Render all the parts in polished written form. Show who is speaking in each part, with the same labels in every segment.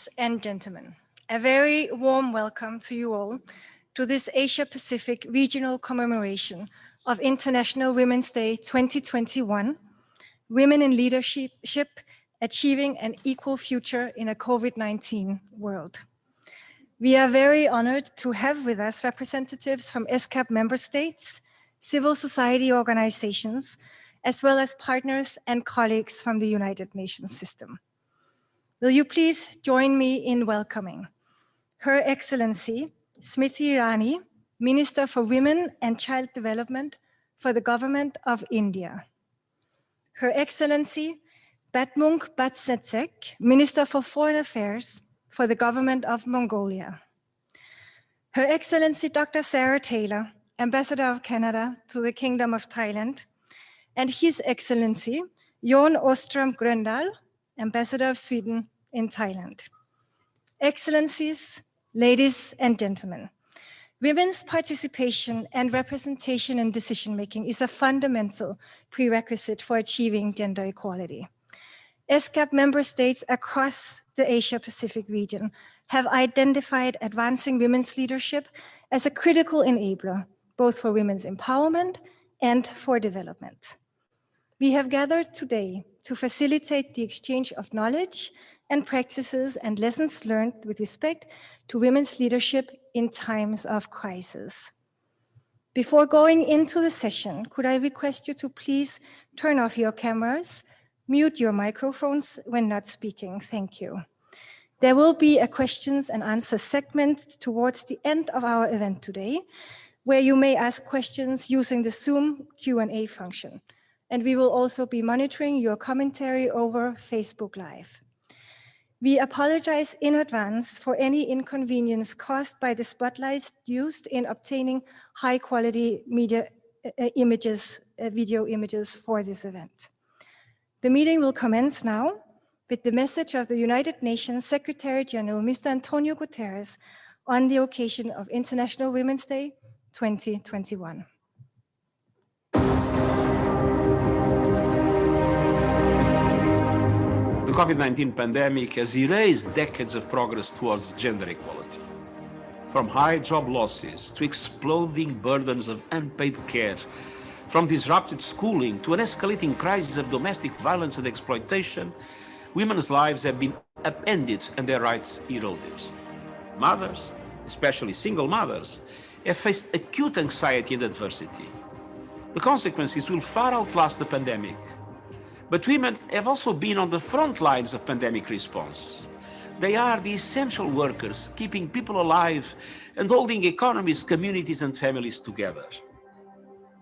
Speaker 1: Ladies and gentlemen, a very warm welcome to you all to this Asia-Pacific regional commemoration of International Women's Day 2021, Women in Leadership, Achieving an Equal Future in a COVID-19 World. We are very honored to have with us representatives from ESCAP member states, civil society organizations, as well as partners and colleagues from the United Nations system. Will you please join me in welcoming Her Excellency Smriti Irani, Minister for Women and Child Development for the Government of India. Her Excellency Batmung Batsetsek, Minister for Foreign Affairs for the Government of Mongolia. Her Excellency Dr. Sarah Taylor, Ambassador of Canada to the Kingdom of Thailand, and His Excellency Jon Ostrom Gröndal, Ambassador of Sweden in Thailand. Excellencies, ladies and gentlemen, women's participation and representation in decision-making is a fundamental prerequisite for achieving gender equality. ESCAP member states across the Asia-Pacific region have identified advancing women's leadership as a critical enabler, both for women's empowerment and for development. We have gathered today to facilitate the exchange of knowledge and practices and lessons learned with respect to women's leadership in times of crisis. Before going into the session, could I request you to please turn off your cameras, mute your microphones when not speaking. Thank you. There will be a questions and answers segment towards the end of our event today, where you may ask questions using the Zoom Q&A function. And we will also be monitoring your commentary over Facebook Live. We apologize in advance for any inconvenience caused by the spotlights used in obtaining high-quality video images for this event. The meeting will commence now with the message of the United Nations Secretary General, Mr. Antonio Guterres, on the occasion of International Women's Day 2021.
Speaker 2: The COVID-19 pandemic has erased decades of progress towards gender equality. From high job losses to exploding burdens of unpaid care, from disrupted schooling to an escalating crisis of domestic violence and exploitation, women's lives have been upended and their rights eroded. Mothers, especially single mothers, have faced acute anxiety and adversity. The consequences will far outlast the pandemic. But women have also been on the front lines of pandemic response. They are the essential workers, keeping people alive and holding economies, communities, and families together.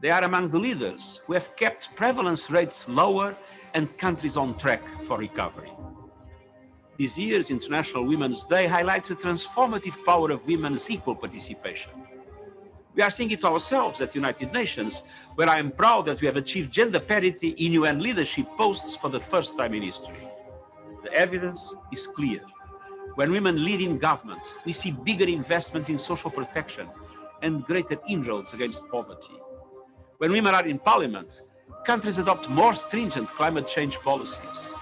Speaker 2: They are among the leaders who have kept prevalence rates lower and countries on track for recovery. This year's International Women's Day highlights the transformative power of women's equal participation. We are seeing it ourselves at the United Nations, where I am proud that we have achieved gender parity in UN leadership posts for the first time in history. The evidence is clear. When women lead in government, we see bigger investments in social protection and greater inroads against poverty. When women are in parliament, countries adopt more stringent climate change policies.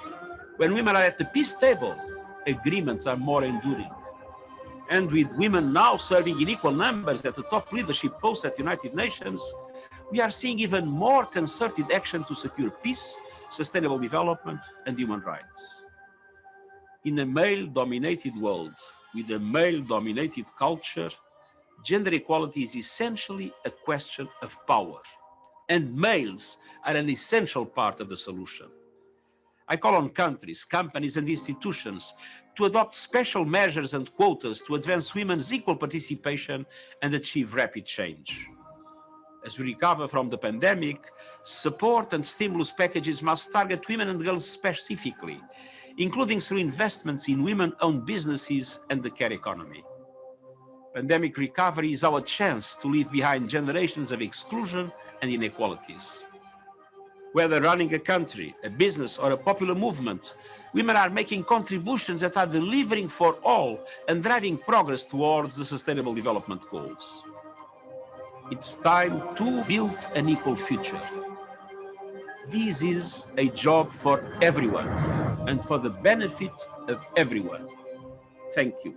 Speaker 2: When women are at the peace table, agreements are more enduring. And with women now serving in equal numbers at the top leadership posts at the United Nations, we are seeing even more concerted action to secure peace, sustainable development, and human rights. In a male-dominated world, with a male-dominated culture, gender equality is essentially a question of power, and males are an essential part of the solution. I call on countries, companies, and institutions to adopt special measures and quotas to advance women's equal participation and achieve rapid change. As we recover from the pandemic, support and stimulus packages must target women and girls specifically, including through investments in women-owned businesses and the care economy. Pandemic recovery is our chance to leave behind generations of exclusion and inequalities. Whether running a country, a business, or a popular movement, women are making contributions that are delivering for all and driving progress towards the Sustainable Development Goals. It's time to build an equal future. This is a job for everyone and for the benefit of everyone. Thank you.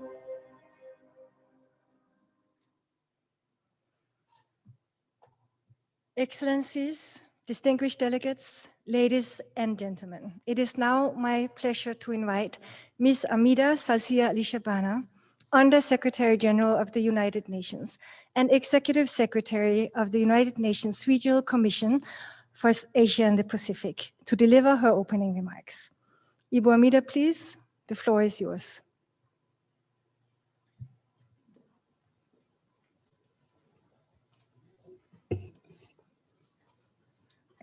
Speaker 1: Excellencies, distinguished delegates, ladies and gentlemen, it is now my pleasure to invite Ms. Amida Salcia Lishabana, Under Secretary General of the United Nations and Executive Secretary of the United Nations Regional Commission for Asia and the Pacific, to deliver her opening remarks. Ibu Amida, please, the floor is yours.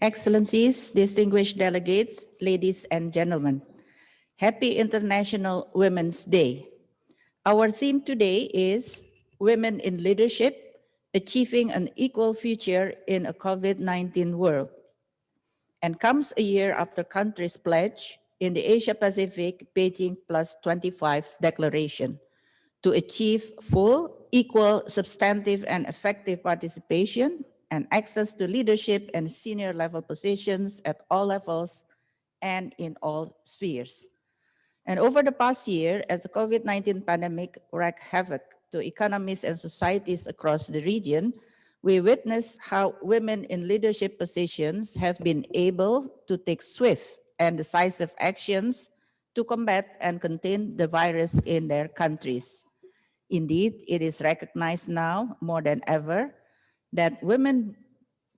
Speaker 3: Excellencies, distinguished delegates, ladies and gentlemen, happy International Women's Day. Our theme today is Women in Leadership, Achieving an Equal Future in a COVID-19 World, and comes a year after countries pledge in the Asia-Pacific Beijing Plus 25 Declaration to achieve full, equal, substantive, and effective participation and access to leadership and senior level positions at all levels and in all spheres. And over the past year, as the COVID-19 pandemic wreaked havoc to economies and societies across the region, we witnessed how women in leadership positions have been able to take swift and decisive actions to combat and contain the virus in their countries. Indeed, it is recognized now more than ever that women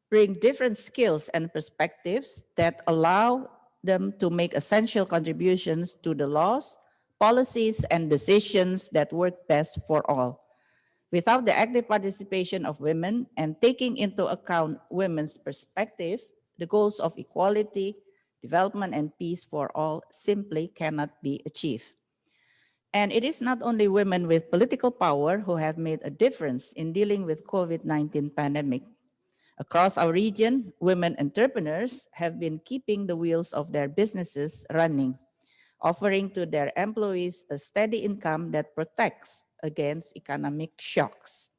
Speaker 3: bring different skills and perspectives that allow them to make essential contributions to the laws, policies, and decisions that work best for all. Without the active participation of women and taking into account women's perspective, the goals of equality, development, and peace for all simply cannot be achieved. And it is not only women with political power who have made a difference in dealing with COVID-19 pandemic. Across our region, women entrepreneurs have been keeping the wheels of their businesses running, offering to their employees a steady income that protects against economic shocks.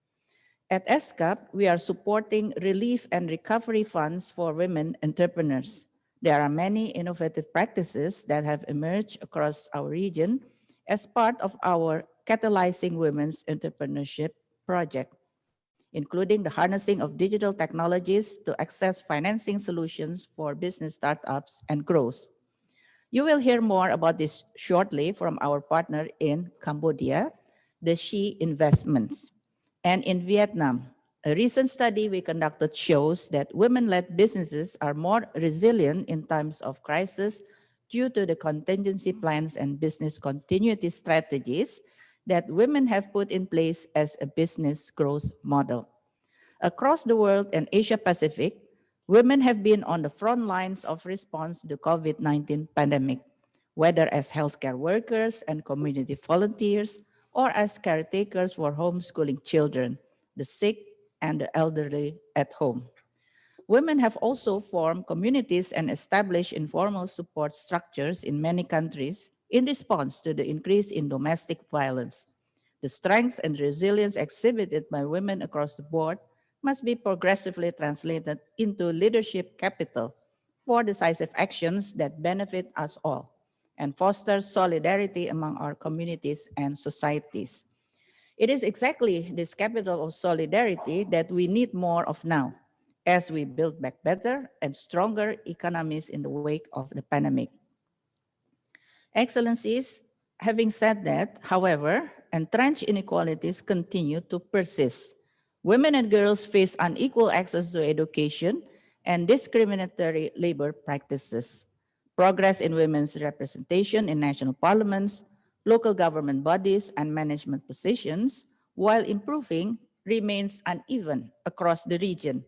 Speaker 3: At ESCAP, we are supporting relief and recovery funds for women entrepreneurs. There are many innovative practices that have emerged across our region as part of our Catalyzing Women's Entrepreneurship project, including the harnessing of digital technologies to access financing solutions for business startups and growth. You will hear more about this shortly from our partner in Cambodia, the She Investments. And in Vietnam, a recent study we conducted shows that women-led businesses are more resilient in times of crisis due to the contingency plans and business continuity strategies that women have put in place as a business growth model. Across the world and Asia Pacific, women have been on the front lines of response to the COVID-19 pandemic, whether as healthcare workers and community volunteers or as caretakers for homeschooling children, the sick, and the elderly at home. Women have also formed communities and established informal support structures in many countries in response to the increase in domestic violence. The strength and resilience exhibited by women across the board must be progressively translated into leadership capital for decisive actions that benefit us all and foster solidarity among our communities and societies. It is exactly this capital of solidarity that we need more of now as we build back better and stronger economies in the wake of the pandemic. Excellencies, having said that, however, entrenched inequalities continue to persist. Women and girls face unequal access to education and discriminatory labor practices. Progress in women's representation in national parliaments, local government bodies, and management positions, while improving, remains uneven across the region.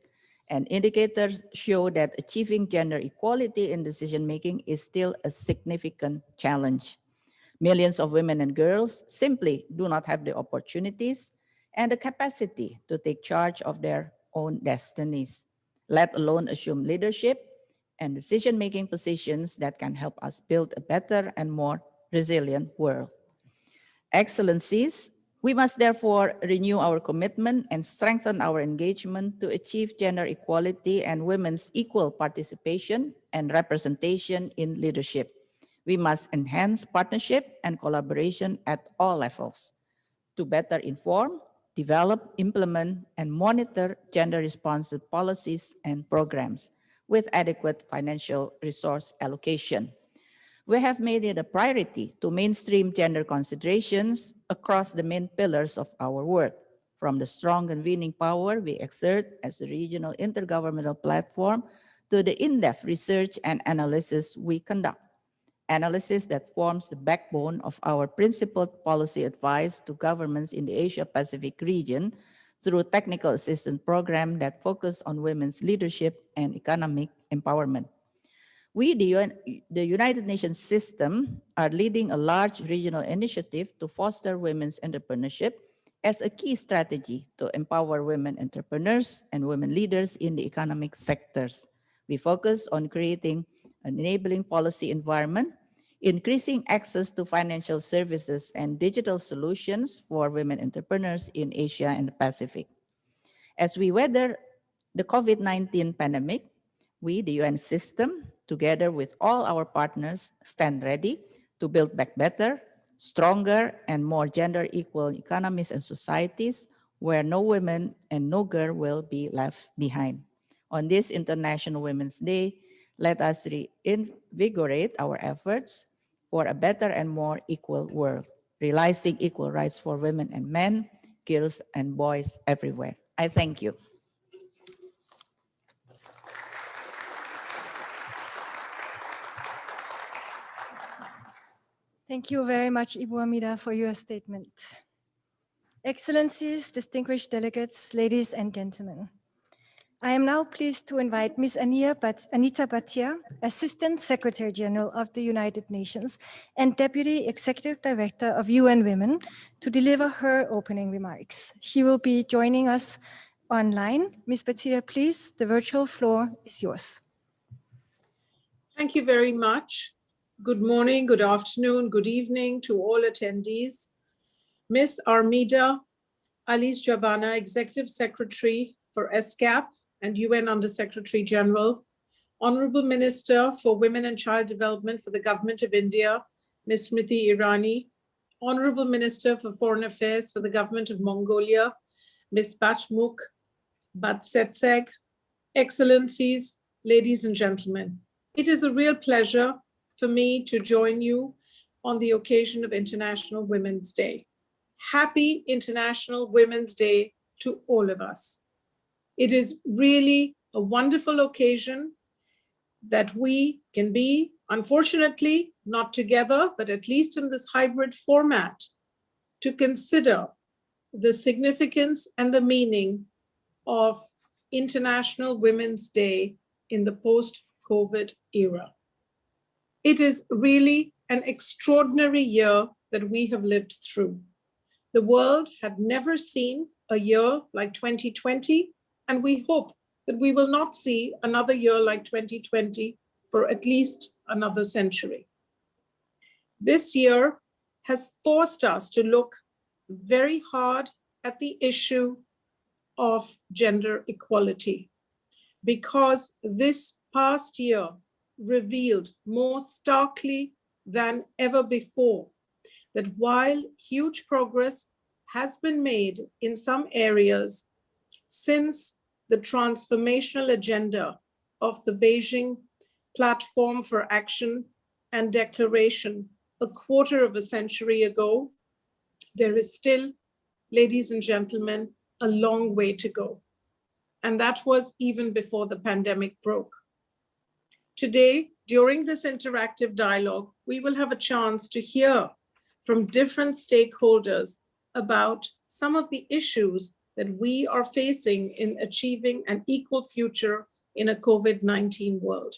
Speaker 3: And indicators show that achieving gender equality in decision-making is still a significant challenge. Millions of women and girls simply do not have the opportunities and the capacity to take charge of their own destinies, let alone assume leadership and decision-making positions that can help us build a better and more resilient world. Excellencies, we must therefore renew our commitment and strengthen our engagement to achieve gender equality and women's equal participation and representation in leadership. We must enhance partnership and collaboration at all levels to better inform, develop, implement, and monitor gender-responsive policies and programs with adequate financial resource allocation. We have made it a priority to mainstream gender considerations across the main pillars of our work, from the strong convening power we exert as a regional intergovernmental platform to the in-depth research and analysis we conduct. Analysis that forms the backbone of our principled policy advice to governments in the Asia-Pacific region through technical assistance programs that focus on women's leadership and economic empowerment. We, the United Nations system, are leading a large regional initiative to foster women's entrepreneurship as a key strategy to empower women entrepreneurs and women leaders in the economic sectors. We focus on creating an enabling policy environment, increasing access to financial services and digital solutions for women entrepreneurs in Asia and the Pacific. As we weather the COVID-19 pandemic, we, the UN system, together with all our partners, stand ready to build back better, stronger, and more gender equal economies and societies where no woman and no girl will be left behind. On this International Women's Day, let us reinvigorate our efforts for a better and more equal world, realizing equal rights for women and men, girls and boys everywhere. I thank you.
Speaker 1: Thank you very much, Ibu Amida, for your statement. Excellencies, distinguished delegates, ladies and gentlemen. I am now pleased to invite Ms. Anita Bhatia, Assistant Secretary General of the United Nations and Deputy Executive Director of UN Women, to deliver her opening remarks. She will be joining us online. Ms. Bhatia, please, the virtual floor is yours.
Speaker 4: Thank you very much. Good morning, good afternoon, good evening to all attendees. Ms. Armida Alice Jabana, Executive Secretary for ESCAP and UN Under-Secretary General, Honorable Minister for Women and Child Development for the Government of India, Ms. Smriti Irani, Honorable Minister for Foreign Affairs for the Government of Mongolia, Ms. Batmuk Batsetseg, Excellencies, ladies and gentlemen. It is a real pleasure for me to join you on the occasion of International Women's Day. Happy International Women's Day to all of us. It is really a wonderful occasion that we can be, unfortunately, not together, but at least in this hybrid format, to consider the significance and the meaning of International Women's Day in the post-COVID era. It is really an extraordinary year that we have lived through. The world had never seen a year like 2020, and we hope that we will not see another year like 2020 for at least another century. This year has forced us to look very hard at the issue of gender equality, because this past year revealed more starkly than ever before that while huge progress has been made in some areas since the transformational agenda of the Beijing Platform for Action and Declaration a quarter of a century ago, there is still, ladies and gentlemen, a long way to go. And that was even before the pandemic broke. Today, during this interactive dialogue, we will have a chance to hear from different stakeholders about some of the issues that we are facing in achieving an equal future in a COVID-19 world.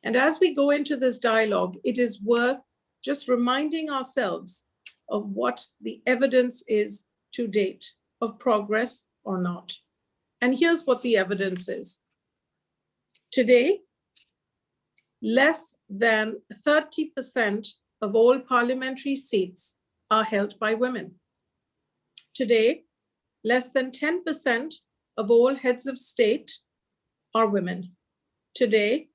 Speaker 4: And as we go into this dialogue, it is worth just reminding ourselves of what the evidence is to date of progress or not. And here's what the evidence is. Today, less than 30% of all parliamentary seats are held by women. Today, less than 10% of all heads of state are women. Today,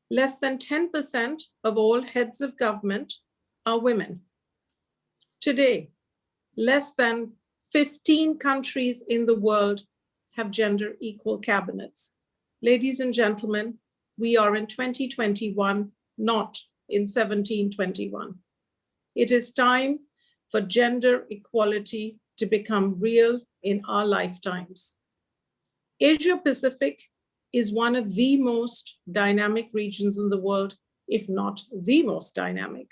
Speaker 4: Less than 10% of all heads of government are women. Today, less than 15 countries in the world have gender equal cabinets. Ladies and gentlemen, we are in 2021, not in 1721. It is time for gender equality to become real in our lifetimes. Asia Pacific is one of the most dynamic regions in the world, if not the most dynamic.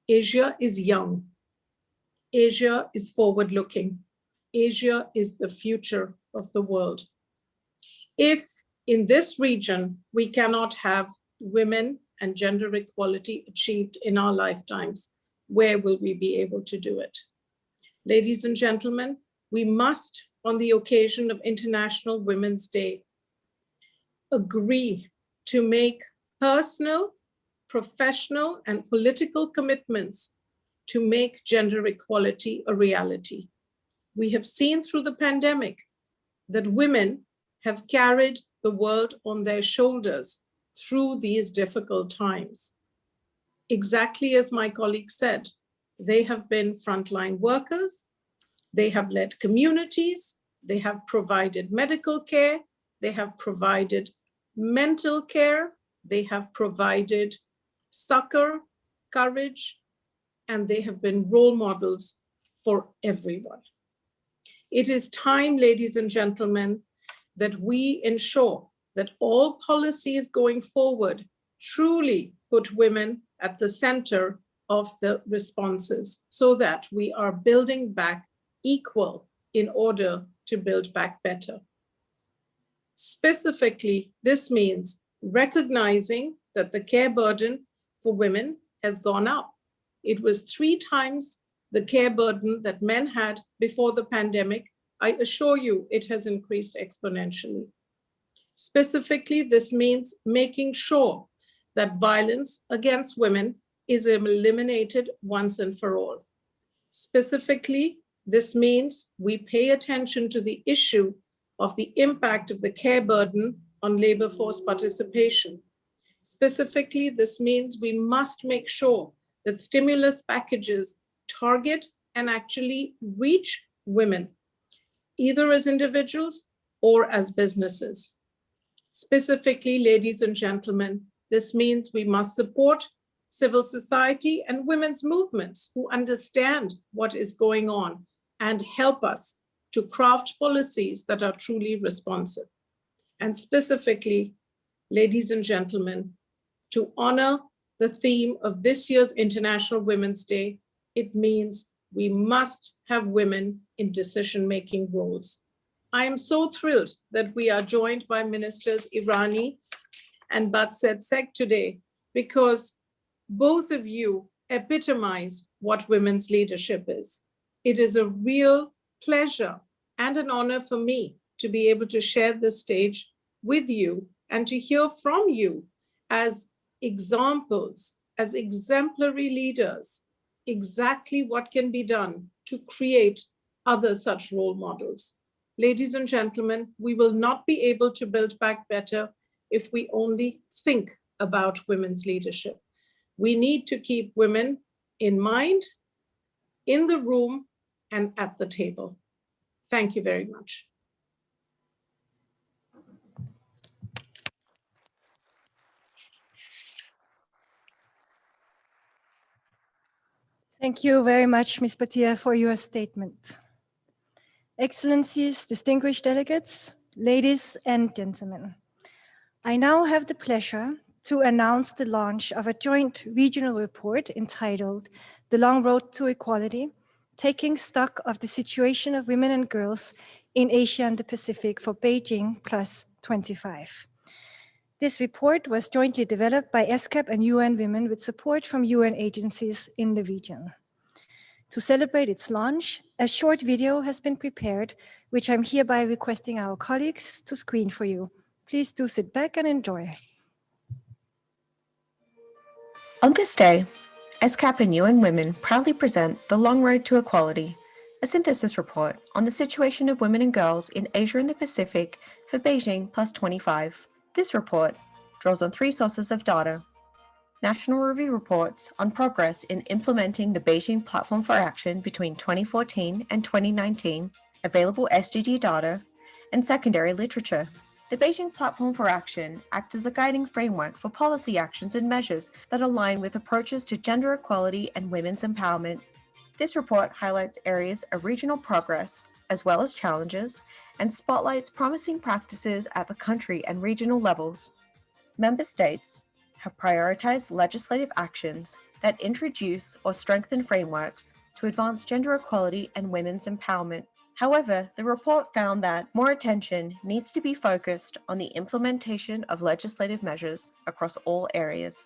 Speaker 4: Asia is young. Asia is forward-looking. Asia is the future of the world. If in this region we cannot have women and gender equality achieved in our lifetimes, where will we be able to do it? Ladies and gentlemen, we must, on the occasion of International Women's Day, agree to make personal, professional, and political commitments to make gender equality a reality. We have seen through the pandemic that women have carried the world on their shoulders through these difficult times. Exactly as my colleague said, they have been frontline workers, they have led communities, they have provided medical care, they have provided mental care, they have provided succor, courage, and they have been role models for everyone. It is time, ladies and gentlemen, that we ensure that all policies going forward truly put women at the center of the responses so that we are building back equal in order to build back better. Specifically, this means recognizing that the care burden for women has gone up. It was 3 times the care burden that men had before the pandemic. I assure you it has increased exponentially. Specifically, this means making sure that violence against women is eliminated once and for all. Specifically, this means we pay attention to the issue of the impact of the care burden on labor force participation. Specifically, this means we must make sure that stimulus packages target and actually reach women, either as individuals or as businesses. Specifically, ladies and gentlemen, this means we must support civil society and women's movements who understand what is going on and help us to craft policies that are truly responsive. And specifically, ladies and gentlemen, to honor the theme of this year's International Women's Day, it means we must have women in decision-making roles. I am so thrilled that we are joined by Ministers Irani and Batsetsek today, because both of you epitomize what women's leadership is. It is a real pleasure and an honor for me to be able to share this stage with you and to hear from you as examples, as exemplary leaders, exactly what can be done to create other such role models. Ladies and gentlemen, we will not be able to build back better if we only think about women's leadership. We need to keep women in mind, in the room, and at the table. Thank you very much.
Speaker 1: Thank you very much, Ms. Bhatia, for your statement. Excellencies, distinguished delegates, ladies and gentlemen, I now have the pleasure to announce the launch of a joint regional report entitled The Long Road to Equality, Taking Stock of the Situation of Women and Girls in Asia and the Pacific for Beijing Plus 25. This report was jointly developed by ESCAP and UN Women with support from UN agencies in the region. To celebrate its launch, a short video has been prepared, which I'm hereby requesting our colleagues to screen for you. Please do sit back and enjoy.
Speaker 5: On this day, ESCAP and UN Women proudly present The Long Road to Equality, a synthesis report on the situation of women and girls in Asia and the Pacific for Beijing Plus 25. This report draws on 3 sources of data: National Review reports on progress in implementing the Beijing Platform for Action between 2014 and 2019, available SDG data, and secondary literature. The Beijing Platform for Action acts as a guiding framework for policy actions and measures that align with approaches to gender equality and women's empowerment. This report highlights areas of regional progress, as well as challenges, and spotlights promising practices at the country and regional levels. Member states have prioritized legislative actions that introduce or strengthen frameworks to advance gender equality and women's empowerment. However, the report found that more attention needs to be focused on the implementation of legislative measures across all areas.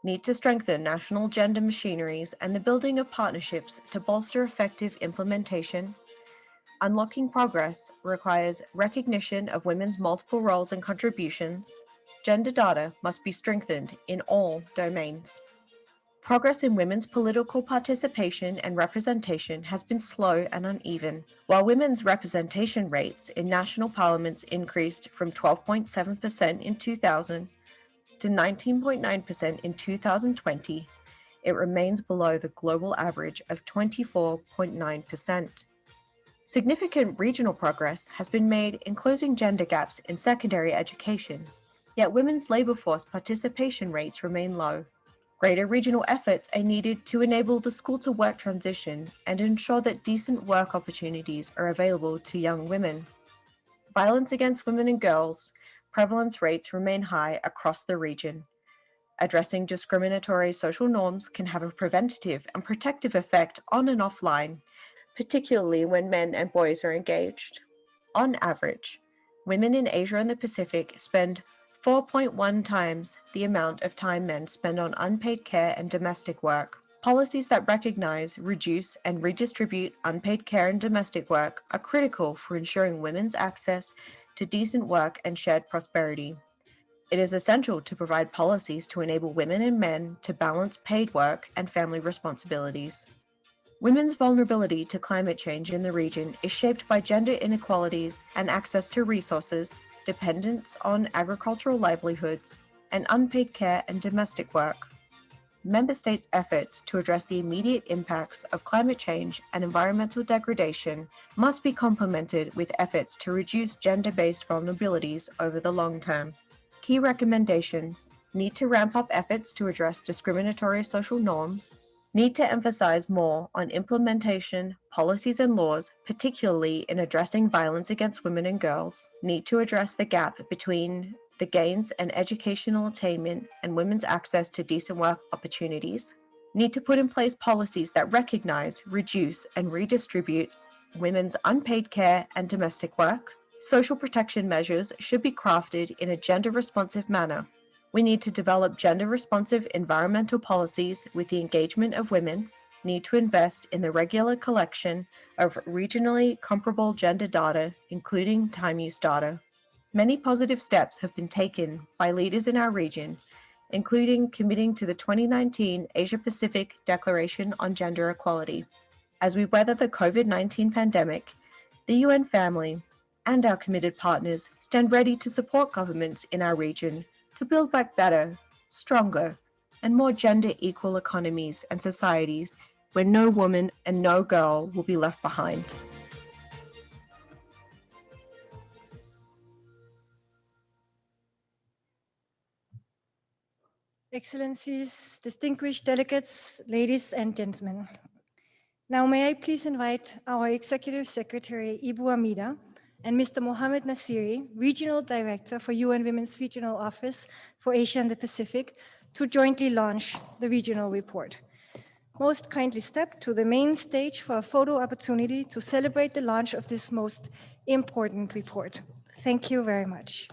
Speaker 5: Need to strengthen national gender machineries and the building of partnerships to bolster effective implementation. Unlocking progress requires recognition of women's multiple roles and contributions. Gender data must be strengthened in all domains. Progress in women's political participation and representation has been slow and uneven. While women's representation rates in national parliaments increased from 12.7% in 2000 to 19.9% in 2020, it remains below the global average of 24.9%. Significant regional progress has been made in closing gender gaps in secondary education, yet women's labor force participation rates remain low. Greater regional efforts are needed to enable the school-to-work transition and ensure that decent work opportunities are available to young women. Violence against women and girls prevalence rates remain high across the region. Addressing discriminatory social norms can have a preventative and protective effect on and offline, particularly when men and boys are engaged. On average, women in Asia and the Pacific spend 4.1 times the amount of time men spend on unpaid care and domestic work. Policies that recognize, reduce, and redistribute unpaid care and domestic work are critical for ensuring women's access to decent work and shared prosperity. It is essential to provide policies to enable women and men to balance paid work and family responsibilities. Women's vulnerability to climate change in the region is shaped by gender inequalities and access to resources, dependence on agricultural livelihoods, and unpaid care and domestic work. Member states' efforts to address the immediate impacts of climate change and environmental degradation must be complemented with efforts to reduce gender-based vulnerabilities over the long term. Key recommendations: need to ramp up efforts to address discriminatory social norms, need to emphasize more on implementation, policies and laws, particularly in addressing violence against women and girls, need to address the gap between the gains and educational attainment and women's access to decent work opportunities, need to put in place policies that recognize, reduce, and redistribute women's unpaid care and domestic work. Social protection measures should be crafted in a gender-responsive manner. We need to develop gender-responsive environmental policies with the engagement of women, need to invest in the regular collection of regionally comparable gender data, including time use data. Many positive steps have been taken by leaders in our region, including committing to the 2019 Asia-Pacific Declaration on Gender Equality. As we weather the COVID-19 pandemic, the UN family and our committed partners stand ready to support governments in our region to build back better, stronger, and more gender-equal economies and societies where no woman and no girl will be left behind.
Speaker 1: Excellencies, distinguished delegates, ladies and gentlemen. Now may I please invite our Executive Secretary, Ibu Amida, and Mr. Mohammed Nasiri, Regional Director for UN Women's Regional Office for Asia and the Pacific, to jointly launch the regional report. Most kindly step to the main stage for a photo opportunity to celebrate the launch of this most important report. Thank you very much.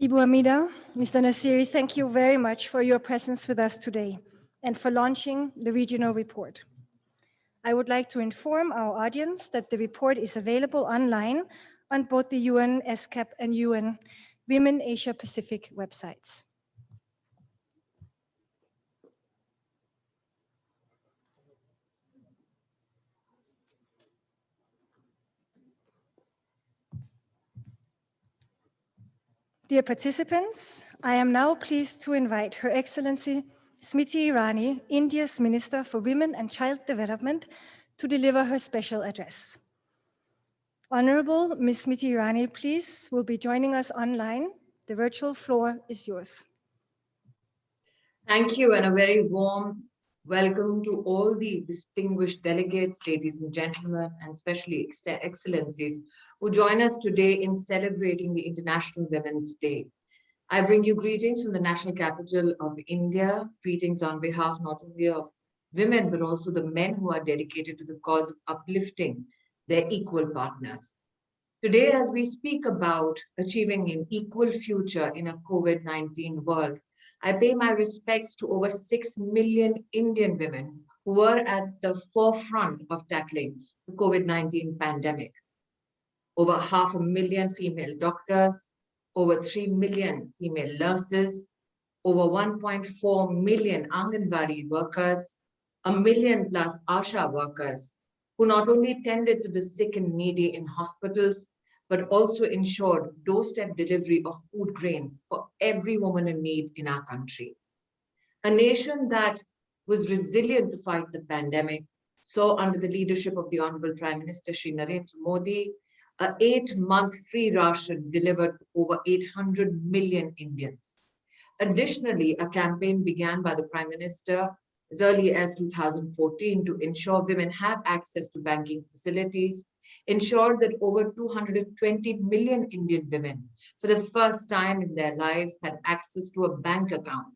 Speaker 1: Ibu Hamida, Mr. Nasiri, thank you very much for your presence with us today and for launching the regional report. I would like to inform our audience that the report is available online on both the UN ESCAP and UN Women Asia Pacific websites. Dear participants, I am now pleased to invite Her Excellency Smriti Irani, India's Minister for Women and Child Development, to deliver her special address. Honorable Ms. Smriti Irani, please, will be joining us online. The virtual floor is yours.
Speaker 6: Thank you, and a very warm welcome to all the distinguished delegates, ladies and gentlemen, and especially excellencies who join us today in celebrating the International Women's Day. I bring you greetings from the national capital of India, greetings on behalf not only of women, but also the men who are dedicated to the cause of uplifting their equal partners. Today, as we speak about achieving an equal future in a COVID-19 world, I pay my respects to over 6 million Indian women who were at the forefront of tackling the COVID-19 pandemic. Over 500,000 female doctors, over 3 million female nurses, over 1.4 million Anganwadi workers, 1 million plus ASHA workers, who not only tended to the sick and needy in hospitals, but also ensured doorstep delivery of food grains for every woman in need in our country. A nation that was resilient to fight the pandemic saw, under the leadership of the Honorable Prime Minister Shri Narendra Modi, an 8-month free ration delivered to over 800 million Indians. Additionally, a campaign began by the Prime Minister as early as 2014 to ensure women have access to banking facilities, ensured that over 220 million Indian women, for the first time in their lives, had access to a bank account.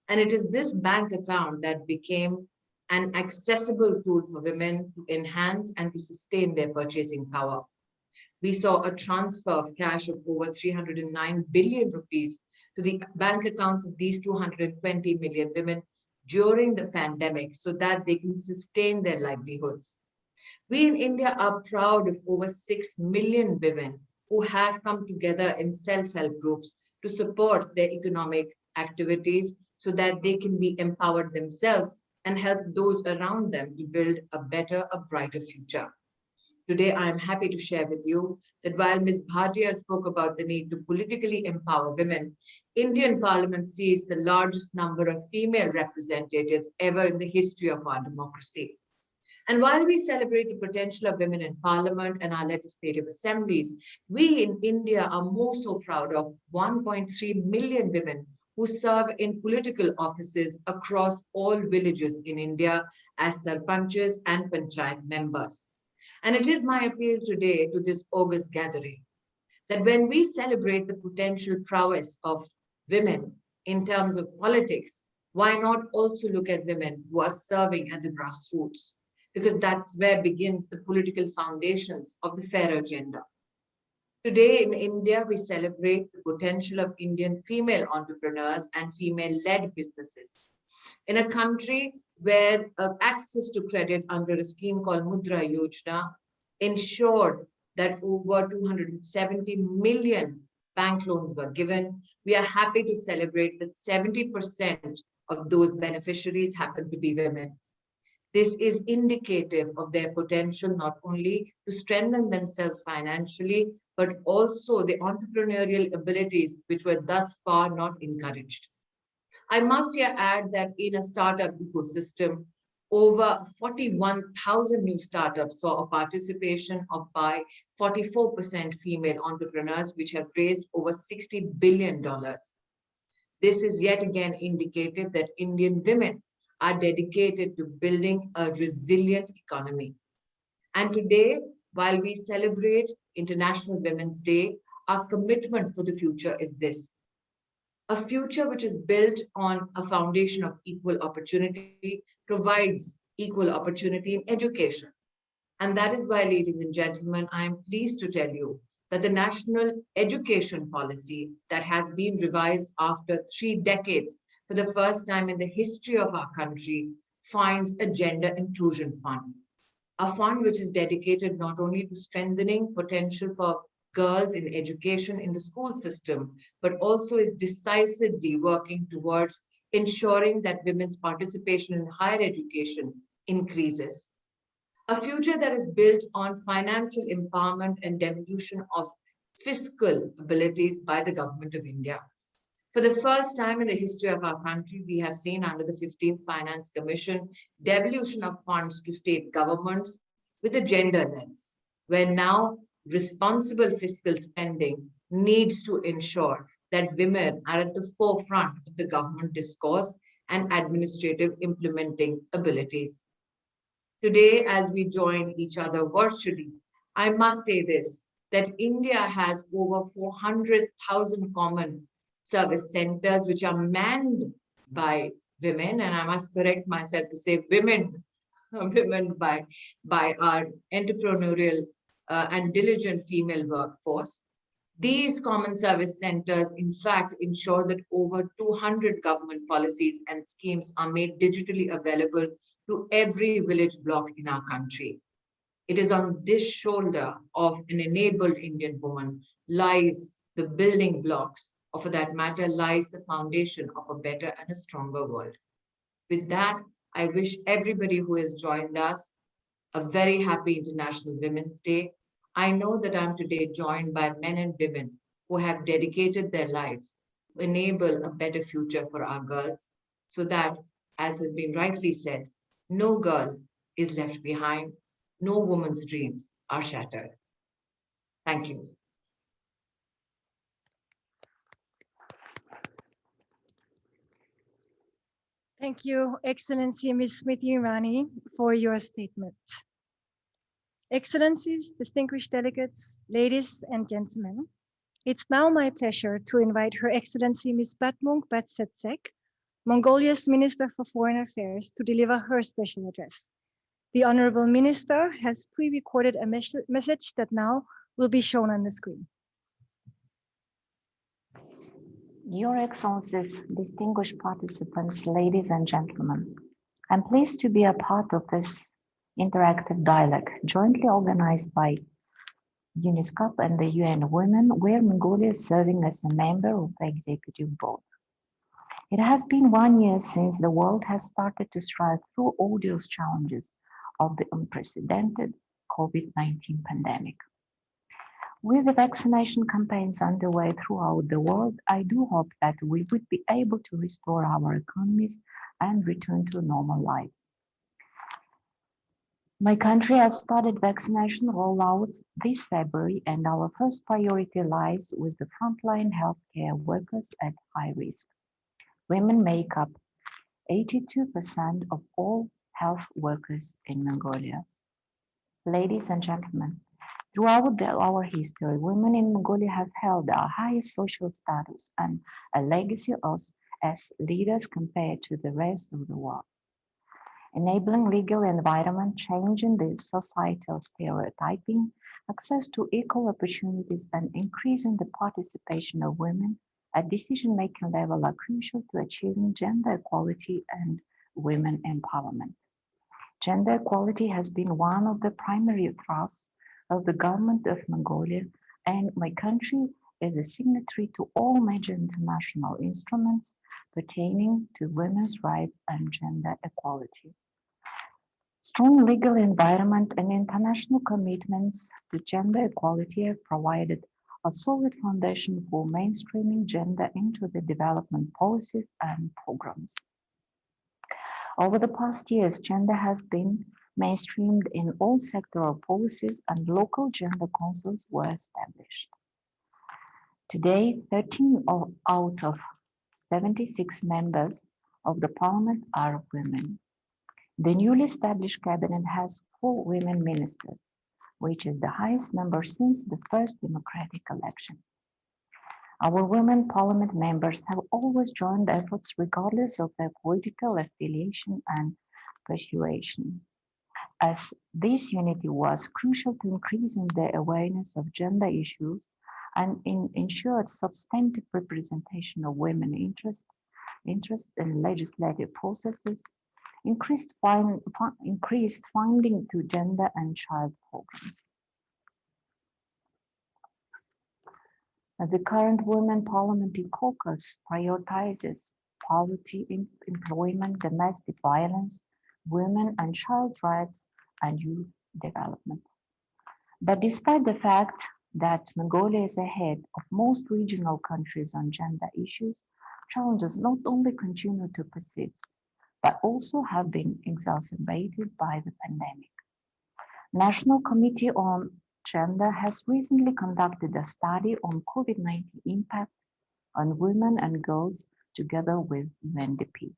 Speaker 6: And it is this bank account that became an accessible tool for women to enhance and to sustain their purchasing power. We saw a transfer of cash of over 309 billion rupees to the bank accounts of these 220 million women during the pandemic so that they can sustain their livelihoods. We in India are proud of over 6 million women who have come together in self-help groups to support their economic activities so that they can be empowered themselves and help those around them to build a better, a brighter future. Today, I am happy to share with you that while Ms. Bhatia spoke about the need to politically empower women, Indian Parliament sees the largest number of female representatives ever in the history of our democracy. And while we celebrate the potential of women in Parliament and our legislative assemblies, we in India are more so proud of 1.3 million women who serve in political offices across all villages in India as sarpanchs and panchayat members. And it is my appeal today to this August gathering that when we celebrate the potential prowess of women in terms of politics, why not also look at women who are serving at the grassroots? Because that's where begins the political foundations of the fairer gender. Today in India, we celebrate the potential of Indian female entrepreneurs and female-led businesses. In a country where access to credit under a scheme called Mudra Yojana ensured that over 270 million bank loans were given, we are happy to celebrate that 70% of those beneficiaries happen to be women. This is indicative of their potential not only to strengthen themselves financially, but also the entrepreneurial abilities which were thus far not encouraged. I must here add that in a startup ecosystem, over 41,000 new startups saw a participation of by 44% female entrepreneurs, which have raised over $60 billion. This is yet again indicative that Indian women are dedicated to building a resilient economy. And today, while we celebrate International Women's Day, our commitment for the future is this: a future which is built on a foundation of equal opportunity, provides equal opportunity in education. And that is why, ladies and gentlemen, I am pleased to tell you that the national education policy that has been revised after 3 decades for the first time in the history of our country finds a gender inclusion fund, a fund which is dedicated not only to strengthening potential for girls in education in the school system, but also is decisively working towards ensuring that women's participation in higher education increases. A future that is built on financial empowerment and devolution of fiscal abilities by the government of India. For the first time in the history of our country, we have seen under the 15th Finance Commission devolution of funds to state governments with a gender lens, where now responsible fiscal spending needs to ensure that women are at the forefront of the government discourse and administrative implementing abilities. Today, as we join each other virtually, I must say this, that India has over 400,000 common service centers which are manned by women, and I must correct myself to say women, women by our entrepreneurial and diligent female workforce. These common service centers, in fact, ensure that over 200 government policies and schemes are made digitally available to every village block in our country. It is on this shoulder of an enabled Indian woman lies the building blocks, or for that matter, lies the foundation of a better and a stronger world. With that, I wish everybody who has joined us a very happy International Women's Day. I know that I'm today joined by men and women who have dedicated their lives to enable a better future for our girls, so that, as has been rightly said, no girl is left behind, no woman's dreams are shattered. Thank you.
Speaker 1: Thank you, Excellency Ms. Smriti Irani, for your statement. Excellencies, distinguished delegates, ladies and gentlemen, it's now my pleasure to invite Her Excellency Ms. Batmung Batsetsek, Mongolia's Minister for Foreign Affairs, to deliver her special address. The Honorable Minister has pre-recorded a message that now will be shown on the screen.
Speaker 7: Your Excellencies, distinguished participants, ladies and gentlemen, I'm pleased to be a part of this interactive dialogue jointly organized by ESCAP and the UN Women, where Mongolia is serving as a member of the executive board. It has been 1 year since the world has started to strive through all those challenges of the unprecedented COVID-19 pandemic. With the vaccination campaigns underway throughout the world, I do hope that we would be able to restore our economies and return to normal lives. My country has started vaccination rollouts this February, and our first priority lies with the frontline healthcare workers at high risk. Women make up 82% of all health workers in Mongolia. Ladies and gentlemen, throughout our history, women in Mongolia have held the highest social status and a legacy as leaders compared to the rest of the world. Enabling legal environment, changing the societal stereotyping, access to equal opportunities, and increasing the participation of women at decision-making level are crucial to achieving gender equality and women empowerment. Gender equality has been one of the primary thrusts of the government of Mongolia, and my country is a signatory to all major international instruments pertaining to women's rights and gender equality. Strong legal environment and international commitments to gender equality have provided a solid foundation for mainstreaming gender into the development policies and programs. Over the past years, gender has been mainstreamed in all sectoral policies and local gender councils were established. Today, 13 out of 76 members of the parliament are women. The newly established cabinet has 4 women ministers, which is the highest number since the first democratic elections. Our women parliament members have always joined efforts regardless of their political affiliation and persuasion. as this unity was crucial to increasing the awareness of gender issues and ensured substantive representation of women interest in legislative processes, increased funding to gender and child programs. The current Women Parliamentary Caucus prioritizes poverty, employment, domestic violence, women and child rights, and youth development. But despite the fact that Mongolia is ahead of most regional countries on gender issues, challenges not only continue to persist, but also have been exacerbated by the pandemic. National Committee on Gender has recently conducted a study on COVID-19 impact on women and girls together with UNDP.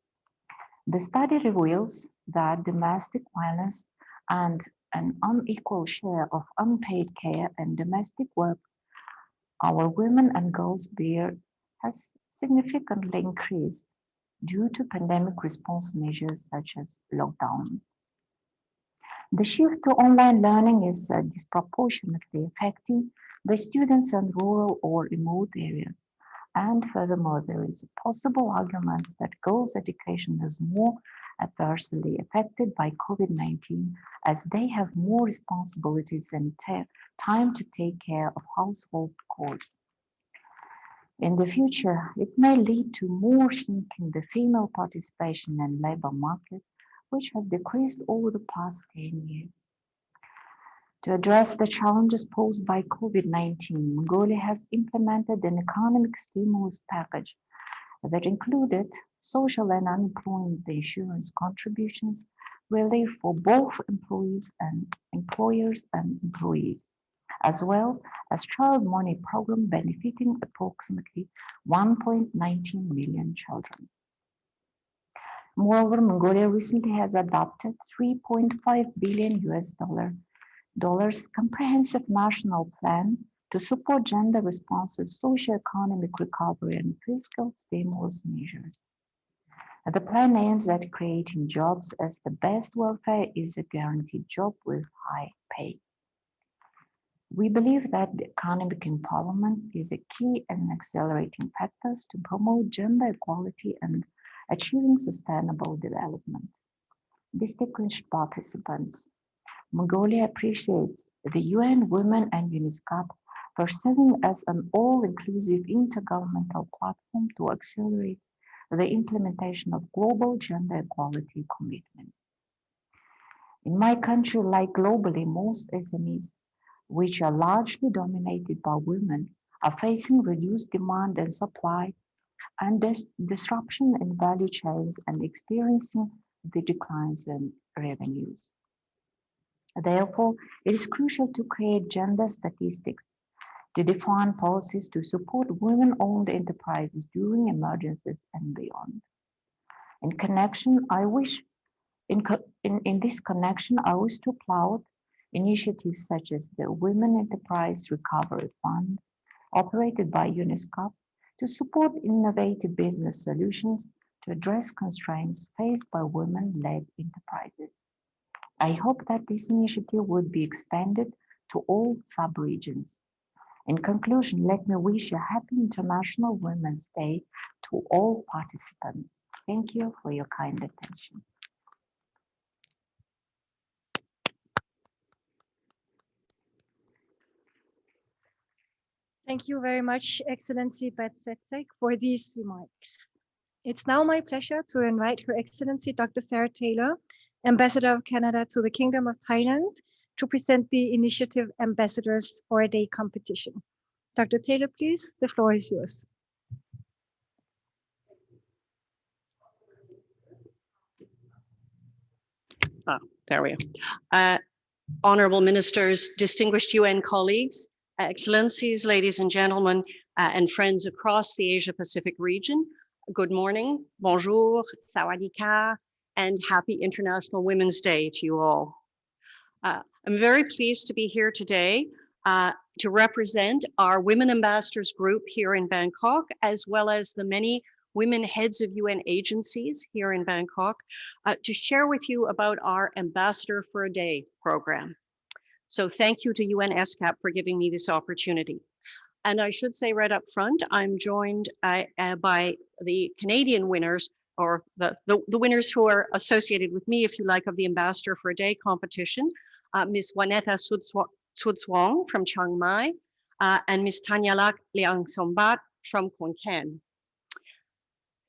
Speaker 7: The study reveals that domestic violence and an unequal share of unpaid care and domestic work our women and girls bear has significantly increased due to pandemic response measures such as lockdown. The shift to online learning is disproportionately affecting the students in rural or remote areas. And furthermore, there is a possible argument that girls' education is more adversely affected by COVID-19 as they have more responsibilities and time to take care of household chores. In the future, it may lead to more shrinking the female participation in labor market, which has decreased over the past 10 years. To address the challenges posed by COVID-19, Mongolia has implemented an economic stimulus package that included social and unemployment insurance contributions, relief for both employers and employees, as well as child money program benefiting approximately 1.19 million children. Moreover, Mongolia recently has adopted $3.5 billion comprehensive national plan to support gender-responsive socioeconomic recovery and fiscal stimulus measures. The plan aims at creating jobs as the best welfare is a guaranteed job with high pay. We believe that the economic empowerment is a key and accelerating factors to promote gender equality and achieving sustainable development. Distinguished participants, Mongolia appreciates the UN Women and ESCAP for serving as an all-inclusive intergovernmental platform to accelerate the implementation of global gender equality commitments. In my country, like globally, most SMEs, which are largely dominated by women, are facing reduced demand and supply and disruption in value chains and experiencing the declines in revenues. Therefore, it is crucial to create gender statistics, to define policies to support women-owned enterprises during emergencies and beyond. In this connection, I wish to applaud initiatives such as the Women Enterprise Recovery Fund, operated by UNESCAP, to support innovative business solutions to address constraints faced by women-led enterprises. I hope that this initiative would be expanded to all sub-regions. In conclusion, let me wish a happy International Women's Day to all participants. Thank you for your kind attention.
Speaker 1: Thank you very much, Excellency Betsetsek, for these remarks. It's now my pleasure to invite Her Excellency Dr. Sarah Taylor, Ambassador of Canada to the Kingdom of Thailand, to present the initiative Ambassadors for a Day competition. Dr. Taylor, please, the floor is yours.
Speaker 8: There we are. Honorable ministers, distinguished UN colleagues, excellencies, ladies and gentlemen, and friends across the Asia-Pacific region, good morning, bonjour, sawadee-ka, and happy International Women's Day to you all. I'm very pleased to be here today to represent our Women Ambassadors group here in Bangkok, as well as the many women heads of UN agencies here in Bangkok, to share with you about our Ambassador for a Day program. So thank you to UN ESCAP for giving me this opportunity. And I should say right up front, I'm joined by the Canadian winners, or the winners who are associated with me, if you like, of the Ambassador for a Day competition, Ms. Juanetta Sudswong from Chiang Mai, and Ms. Tanyalak Liangsombat from Khon Kaen.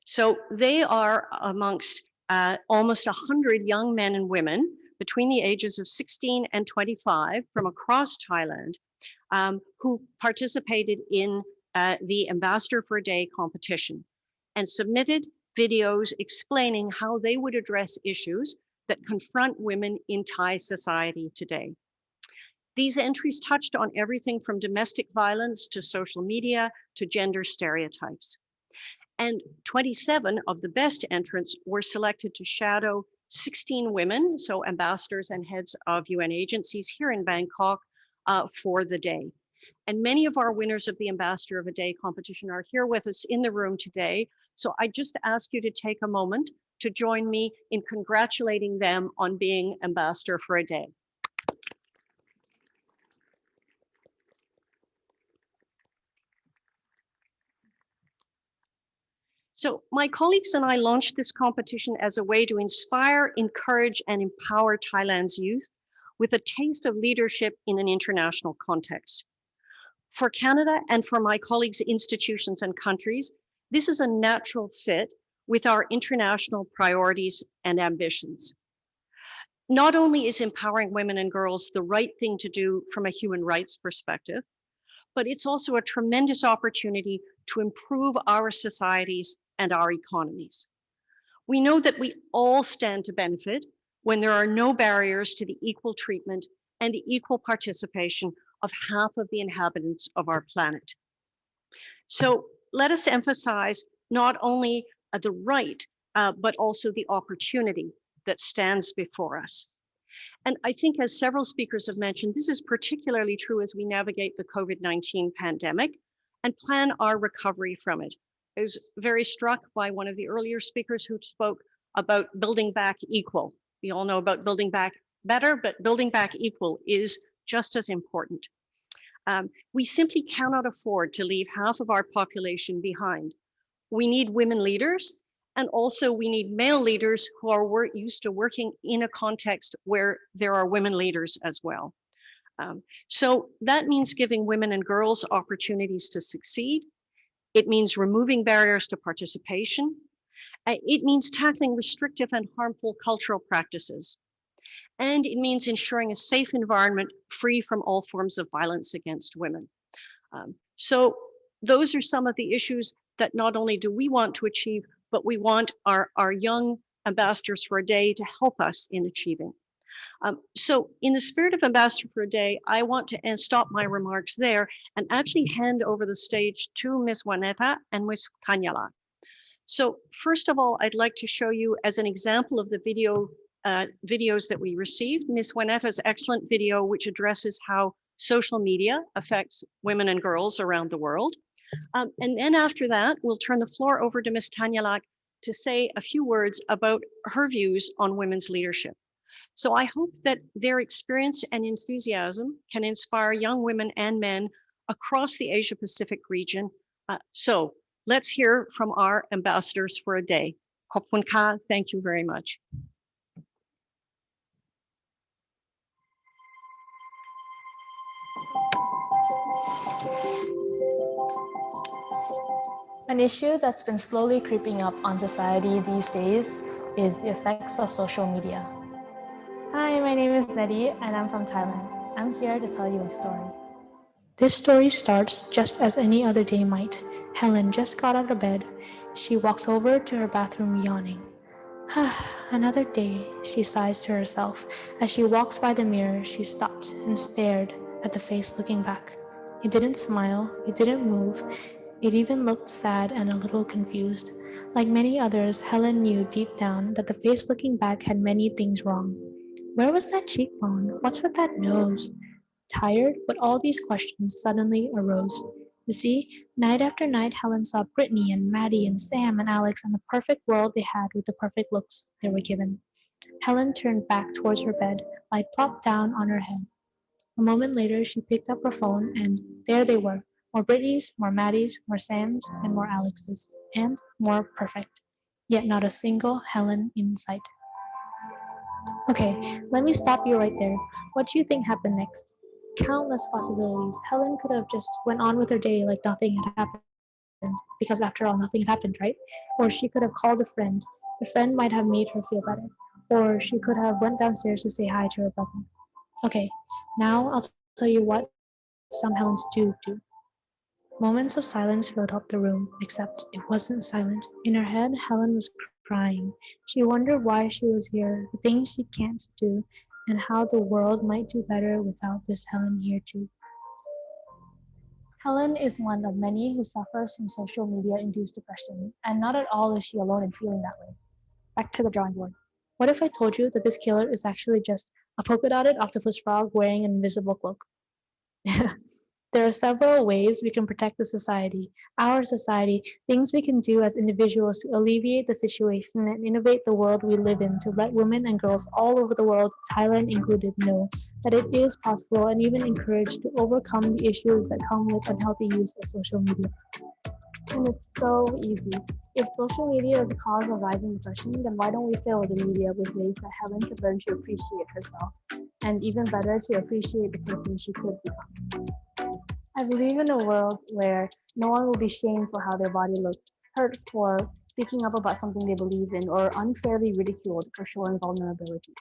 Speaker 8: So they are amongst almost 100 young men and women between the ages of 16 and 25 from across Thailand, who participated in the Ambassador for a Day competition and submitted videos explaining how they would address issues that confront women in Thai society today. These entries touched on everything from domestic violence to social media to gender stereotypes. And 27 of the best entrants were selected to shadow 16 women, so ambassadors and heads of UN agencies here in Bangkok, for the day. And many of our winners of the Ambassador of a Day competition are here with us in the room today. So I just ask you to take a moment to join me in congratulating them on being Ambassador for a Day. So my colleagues and I launched this competition as a way to inspire, encourage, and empower Thailand's youth with a taste of leadership in an international context. For Canada and for my colleagues' institutions and countries, this is a natural fit with our international priorities and ambitions. Not only is empowering women and girls the right thing to do from a human rights perspective, but it's also a tremendous opportunity to improve our societies and our economies. We know that we all stand to benefit when there are no barriers to the equal treatment and the equal participation of half of the inhabitants of our planet. So let us emphasize not only the right, but also the opportunity that stands before us. And I think, as several speakers have mentioned, this is particularly true as we navigate the COVID-19 pandemic and plan our recovery from it. I was very struck by one of the earlier speakers who spoke about building back equal. We all know about building back better, but building back equal is just as important. We simply cannot afford to leave half of our population behind. We need women leaders, and also we need male leaders who are used to working in a context where there are women leaders as well. So that means giving women and girls opportunities to succeed. It means removing barriers to participation. It means tackling restrictive and harmful cultural practices. And it means ensuring a safe environment free from all forms of violence against women. So those are some of the issues that not only do we want to achieve, but we want our young ambassadors for a day to help us in achieving. So in the spirit of Ambassador for a Day, I want to stop my remarks there and actually hand over the stage to Ms. Juanetta and Ms. Tanyala. So first of all, I'd like to show you as an example of the videos that we received, Ms. Juanetta's excellent video, which addresses how social media affects women and girls around the world. And then after that, we'll turn the floor over to Ms. Tanyalak to say a few words about her views on women's leadership. So I hope that their experience and enthusiasm can inspire young women and men across the Asia Pacific region. So let's hear from our ambassadors for a day. Khop khun ka. Thank you very much.
Speaker 9: An issue that's been slowly creeping up on society these days is the effects of social media. Hi, my name is Nedi and I'm from Thailand. I'm here to tell you a story. This story starts just as any other day might. Helen just got out of bed. She walks over to her bathroom yawning. Another day, she sighs to herself. As she walks by the mirror, she stopped and stared at the face looking back. It didn't smile, it didn't move. It even looked sad and a little confused. Like many others, Helen knew deep down that the face looking back had many things wrong. Where was that cheekbone? What's with that nose? Tired, but all these questions suddenly arose. You see, night after night, Helen saw Brittany and Maddie and Sam and Alex and the perfect world they had with the perfect looks they were given. Helen turned back towards her bed, light plopped down on her head. A moment later, she picked up her phone, and there they were. More Brittany's, more Maddie's, more Sam's, and more Alex's, and more perfect. Yet not a single Helen in sight. Okay, let me stop you right there. What do you think happened next? Countless possibilities. Helen could have just went on with her day like nothing had happened, because after all, nothing had happened, right? Or she could have called a friend. The friend might have made her feel better. Or she could have went downstairs to say hi to her brother. Okay, now I'll tell you what some Helens do. Moments of silence filled up the room, except it wasn't silent. In her head, Helen was crying. She wondered why she was here, the things she can't do, and how the world might do better without this Helen here too. Helen is one of many who suffers from social media induced depression, and not at all is she alone in feeling that way. Back to the drawing board. What if I told you that this killer is actually just a polka dotted octopus frog wearing an invisible cloak? There are several ways we can protect the society, our society, things we can do as individuals to alleviate the situation and innovate the world we live in to let women and girls all over the world, Thailand included, know that it is possible and even encouraged to overcome the issues that come with unhealthy use of social media. And it's so easy. If social media is the cause of rising depression, then why don't we fill the media with ways that Helen could learn to appreciate herself, and even better, to appreciate the person she could become. I believe in a world where no one will be shamed for how their body looks, hurt for speaking up about something they believe in, or unfairly ridiculed for showing vulnerability.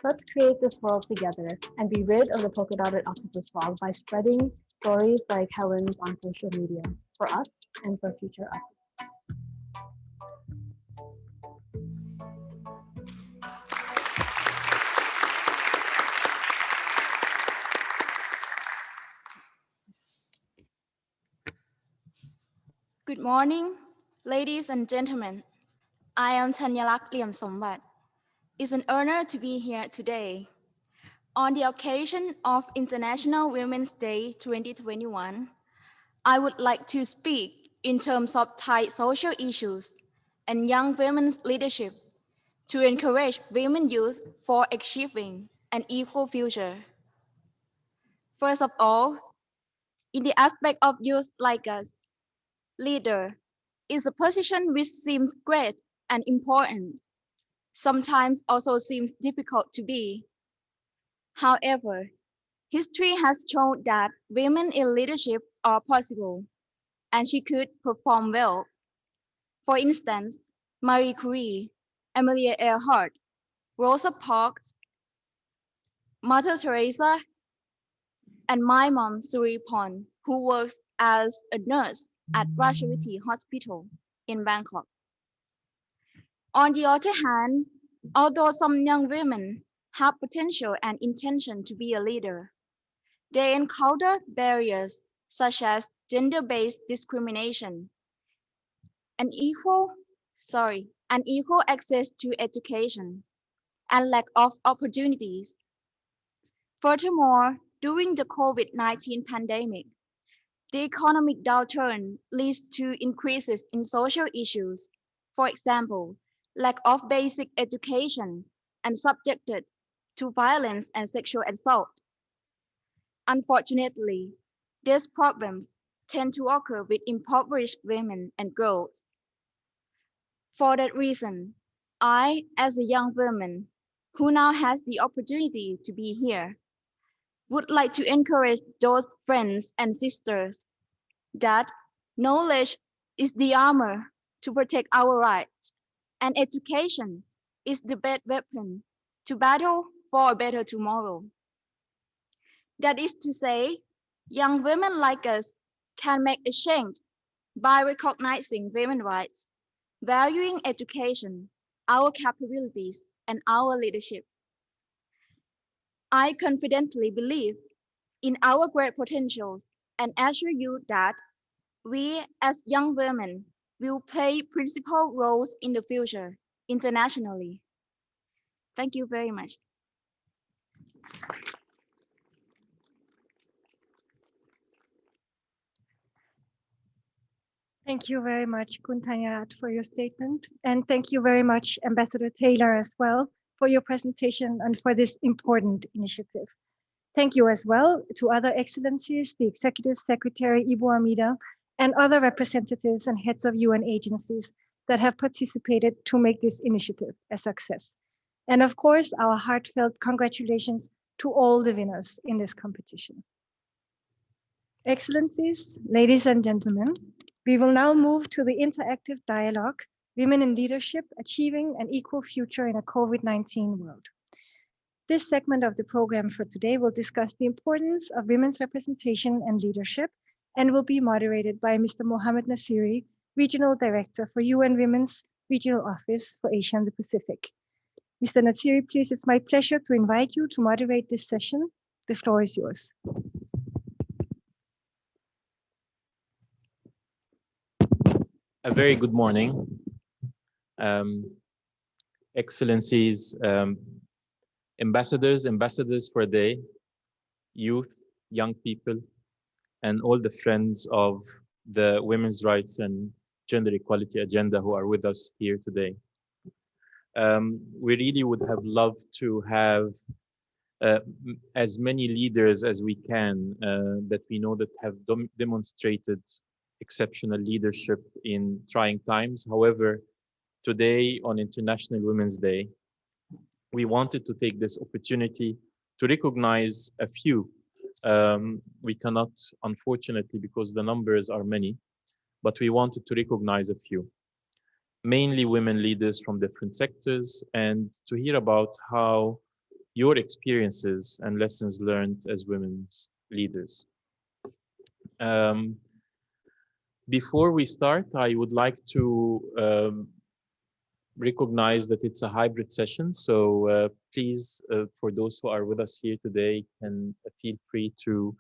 Speaker 9: Let's create this world together and be rid of the polka dotted octopus frog by spreading stories like Helen's on social media for us and for future us.
Speaker 10: Good morning, ladies and gentlemen. I am Thanyalak Liam Sombat. It's an honor to be here today. On the occasion of International Women's Day 2021, I would like to speak in terms of Thai social issues and young women's leadership to encourage women youth for achieving an equal future. First of all, in the aspect of youth like us, leader is a position which seems great and important, sometimes also seems difficult to be. However, history has shown that women in leadership are possible, and she could perform well. For instance, Marie Curie, Amelia Earhart, Rosa Parks, Mother Teresa, and my mom, Suripon, who works as a nurse at Rajavati Hospital in Bangkok. On the other hand, although some young women have potential and intention to be a leader, they encounter barriers such as gender-based discrimination, unequal access to education, and lack of opportunities. Furthermore, during the COVID-19 pandemic, the economic downturn leads to increases in social issues. For example, lack of basic education and subjected to violence and sexual assault. Unfortunately, these problems tend to occur with impoverished women and girls. For that reason, I, as a young woman who now has the opportunity to be here, would like to encourage those friends and sisters that knowledge is the armor to protect our rights, and education is the best weapon to battle for a better tomorrow. That is to say, young women like us can make a change by recognizing women's rights, valuing education, our capabilities, and our leadership. I confidently believe in our great potentials and assure you that we as young women will play principal roles in the future internationally. Thank you very much.
Speaker 1: Thank you very much, Kuntanyat, for your statement. And thank you very much, Ambassador Taylor, as well, for your presentation and for this important initiative. Thank you as well to other excellencies, the Executive Secretary, Ibu Amida, and other representatives and heads of UN agencies that have participated to make this initiative a success. And of course, our heartfelt congratulations to all the winners in this competition. Excellencies, ladies and gentlemen, we will now move to the interactive dialogue, Women in Leadership, Achieving an Equal Future in a COVID-19 World. This segment of the program for today will discuss the importance of women's representation and leadership and will be moderated by Mr. Mohammed Nasiri, Regional Director for UN Women's Regional Office for Asia and the Pacific. Mr. Nasiri, please, it's my pleasure to invite you to moderate this session. The floor is yours.
Speaker 11: A very good morning, Excellencies, ambassadors for the youth, young people, and all the friends of the women's rights and gender equality agenda who are with us here today. We really would have loved to have as many leaders as we can that we know that have demonstrated exceptional leadership in trying times. However, today on International Women's Day, we wanted to take this opportunity to recognize a few. We cannot, unfortunately, because the numbers are many, but we wanted to recognize a few, mainly women leaders from different sectors, and to hear about how your experiences and lessons learned as women's leaders. Before we start, I would like to recognize that it's a hybrid session. So please, for those who are with us here today, can feel free to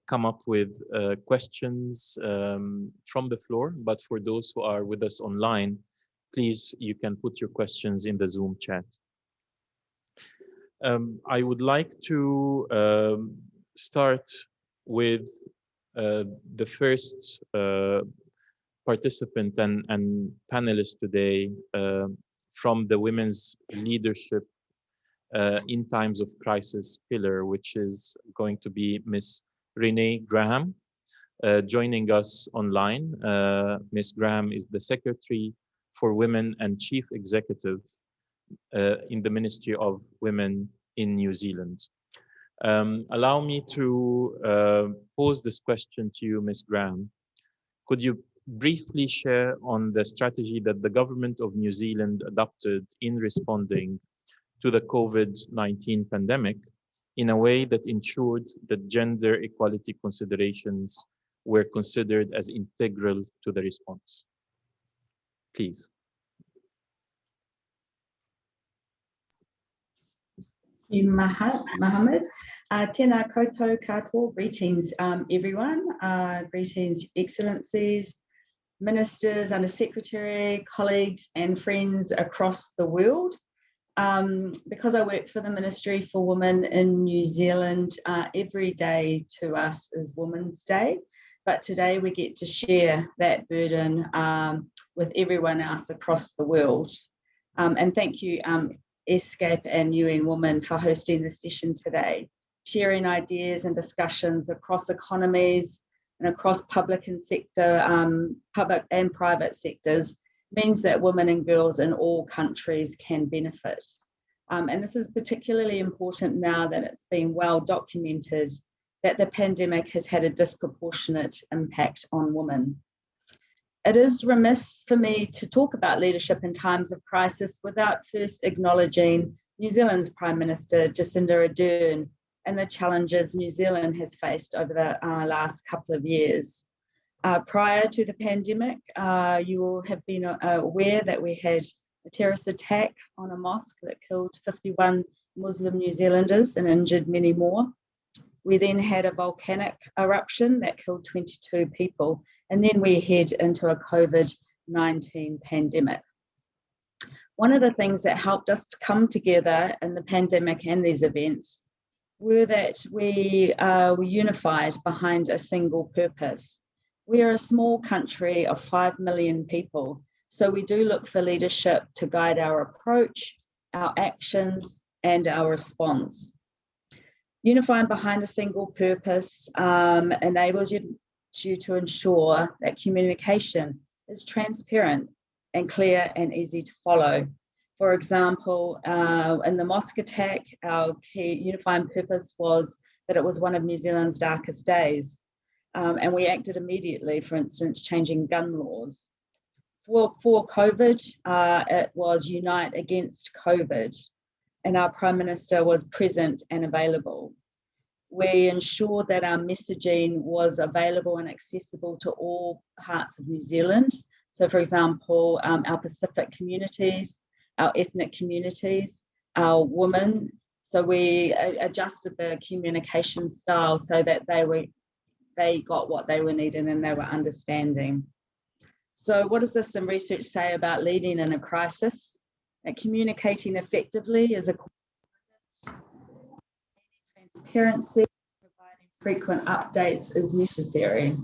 Speaker 11: come up with questions from the floor. But for those who are with us online, please, you can put your questions in the Zoom chat. I would like to start with the first participant and panelist today from the Women's Leadership in Times of Crisis pillar, which is going to be Ms. Renee Graham, joining us online. Ms. Graham is the Secretary for Women and Chief Executive in the Ministry of Women in New Zealand. Allow me to pose this question to you, Ms. Graham. Could you briefly share on the strategy that the government of New Zealand adopted in responding to the COVID-19 pandemic in a way that ensured that gender equality considerations were considered as integral to the response? Please.
Speaker 12: Thank you, Mohammed. Tēnā koutou katoa. Greetings, everyone. Greetings, Excellencies, Ministers, Under-Secretary, colleagues, and friends across the world. Because I work for the Ministry for Women in New Zealand, every day to us is Women's Day. But today we get to share that burden with everyone else across the world. And thank you, ESCAP and UN Women for hosting this session today, sharing ideas and discussions across economies and across public and private sectors means that women and girls in all countries can benefit. And this is particularly important now that it's been well documented that the pandemic has had a disproportionate impact on women. It is remiss for me to talk about leadership in times of crisis without first acknowledging New Zealand's Prime Minister, Jacinda Ardern, and the challenges New Zealand has faced over the last couple of years. Prior to the pandemic, you will have been aware that we had a terrorist attack on a mosque that killed 51 Muslim New Zealanders and injured many more. We then had a volcanic eruption that killed 22 people, and then we head into a COVID-19 pandemic. One of the things that helped us to come together in the pandemic and these events were that we were unified behind a single purpose. We are a small country of 5 million people, so we do look for leadership to guide our approach, our actions, and our response. Unifying behind a single purpose enables you to ensure that communication is transparent and clear and easy to follow. For example, in the mosque attack, our key unifying purpose was that it was one of New Zealand's darkest days. And we acted immediately, for instance, changing gun laws. For COVID, it was Unite Against COVID, and our Prime Minister was present and available. We ensured that our messaging was available and accessible to all parts of New Zealand. So, for example, our Pacific communities, our ethnic communities, our women. So we adjusted the communication style so that they got what they were needing and they were understanding. So what does some research say about leading in a crisis? That communicating effectively is a transparency, providing frequent updates is necessary.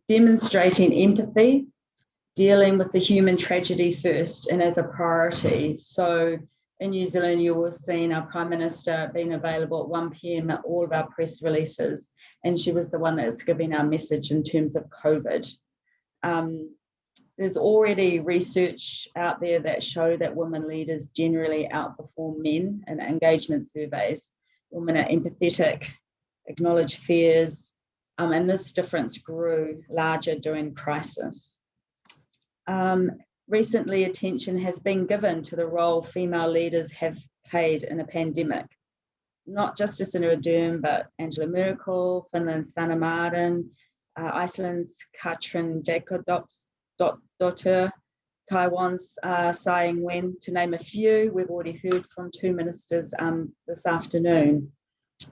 Speaker 12: Demonstrating empathy, dealing with the human tragedy first and as a priority. So in New Zealand, you will have seen our Prime Minister being available at 1 p.m. at all of our press releases, and she was the one that's giving our message in terms of COVID. There's already research out there that show that women leaders generally outperform men in engagement surveys. Women are empathetic, acknowledge fears, and this difference grew larger during crisis. Recently, attention has been given to the role female leaders have played in a pandemic. Not just Jacinda Ardern, but Angela Merkel, Finland's Sanna Marin, Iceland's Katrin Jakobsdottir, Taiwan's Tsai Ing-wen, to name a few. We've already heard from 2 ministers this afternoon,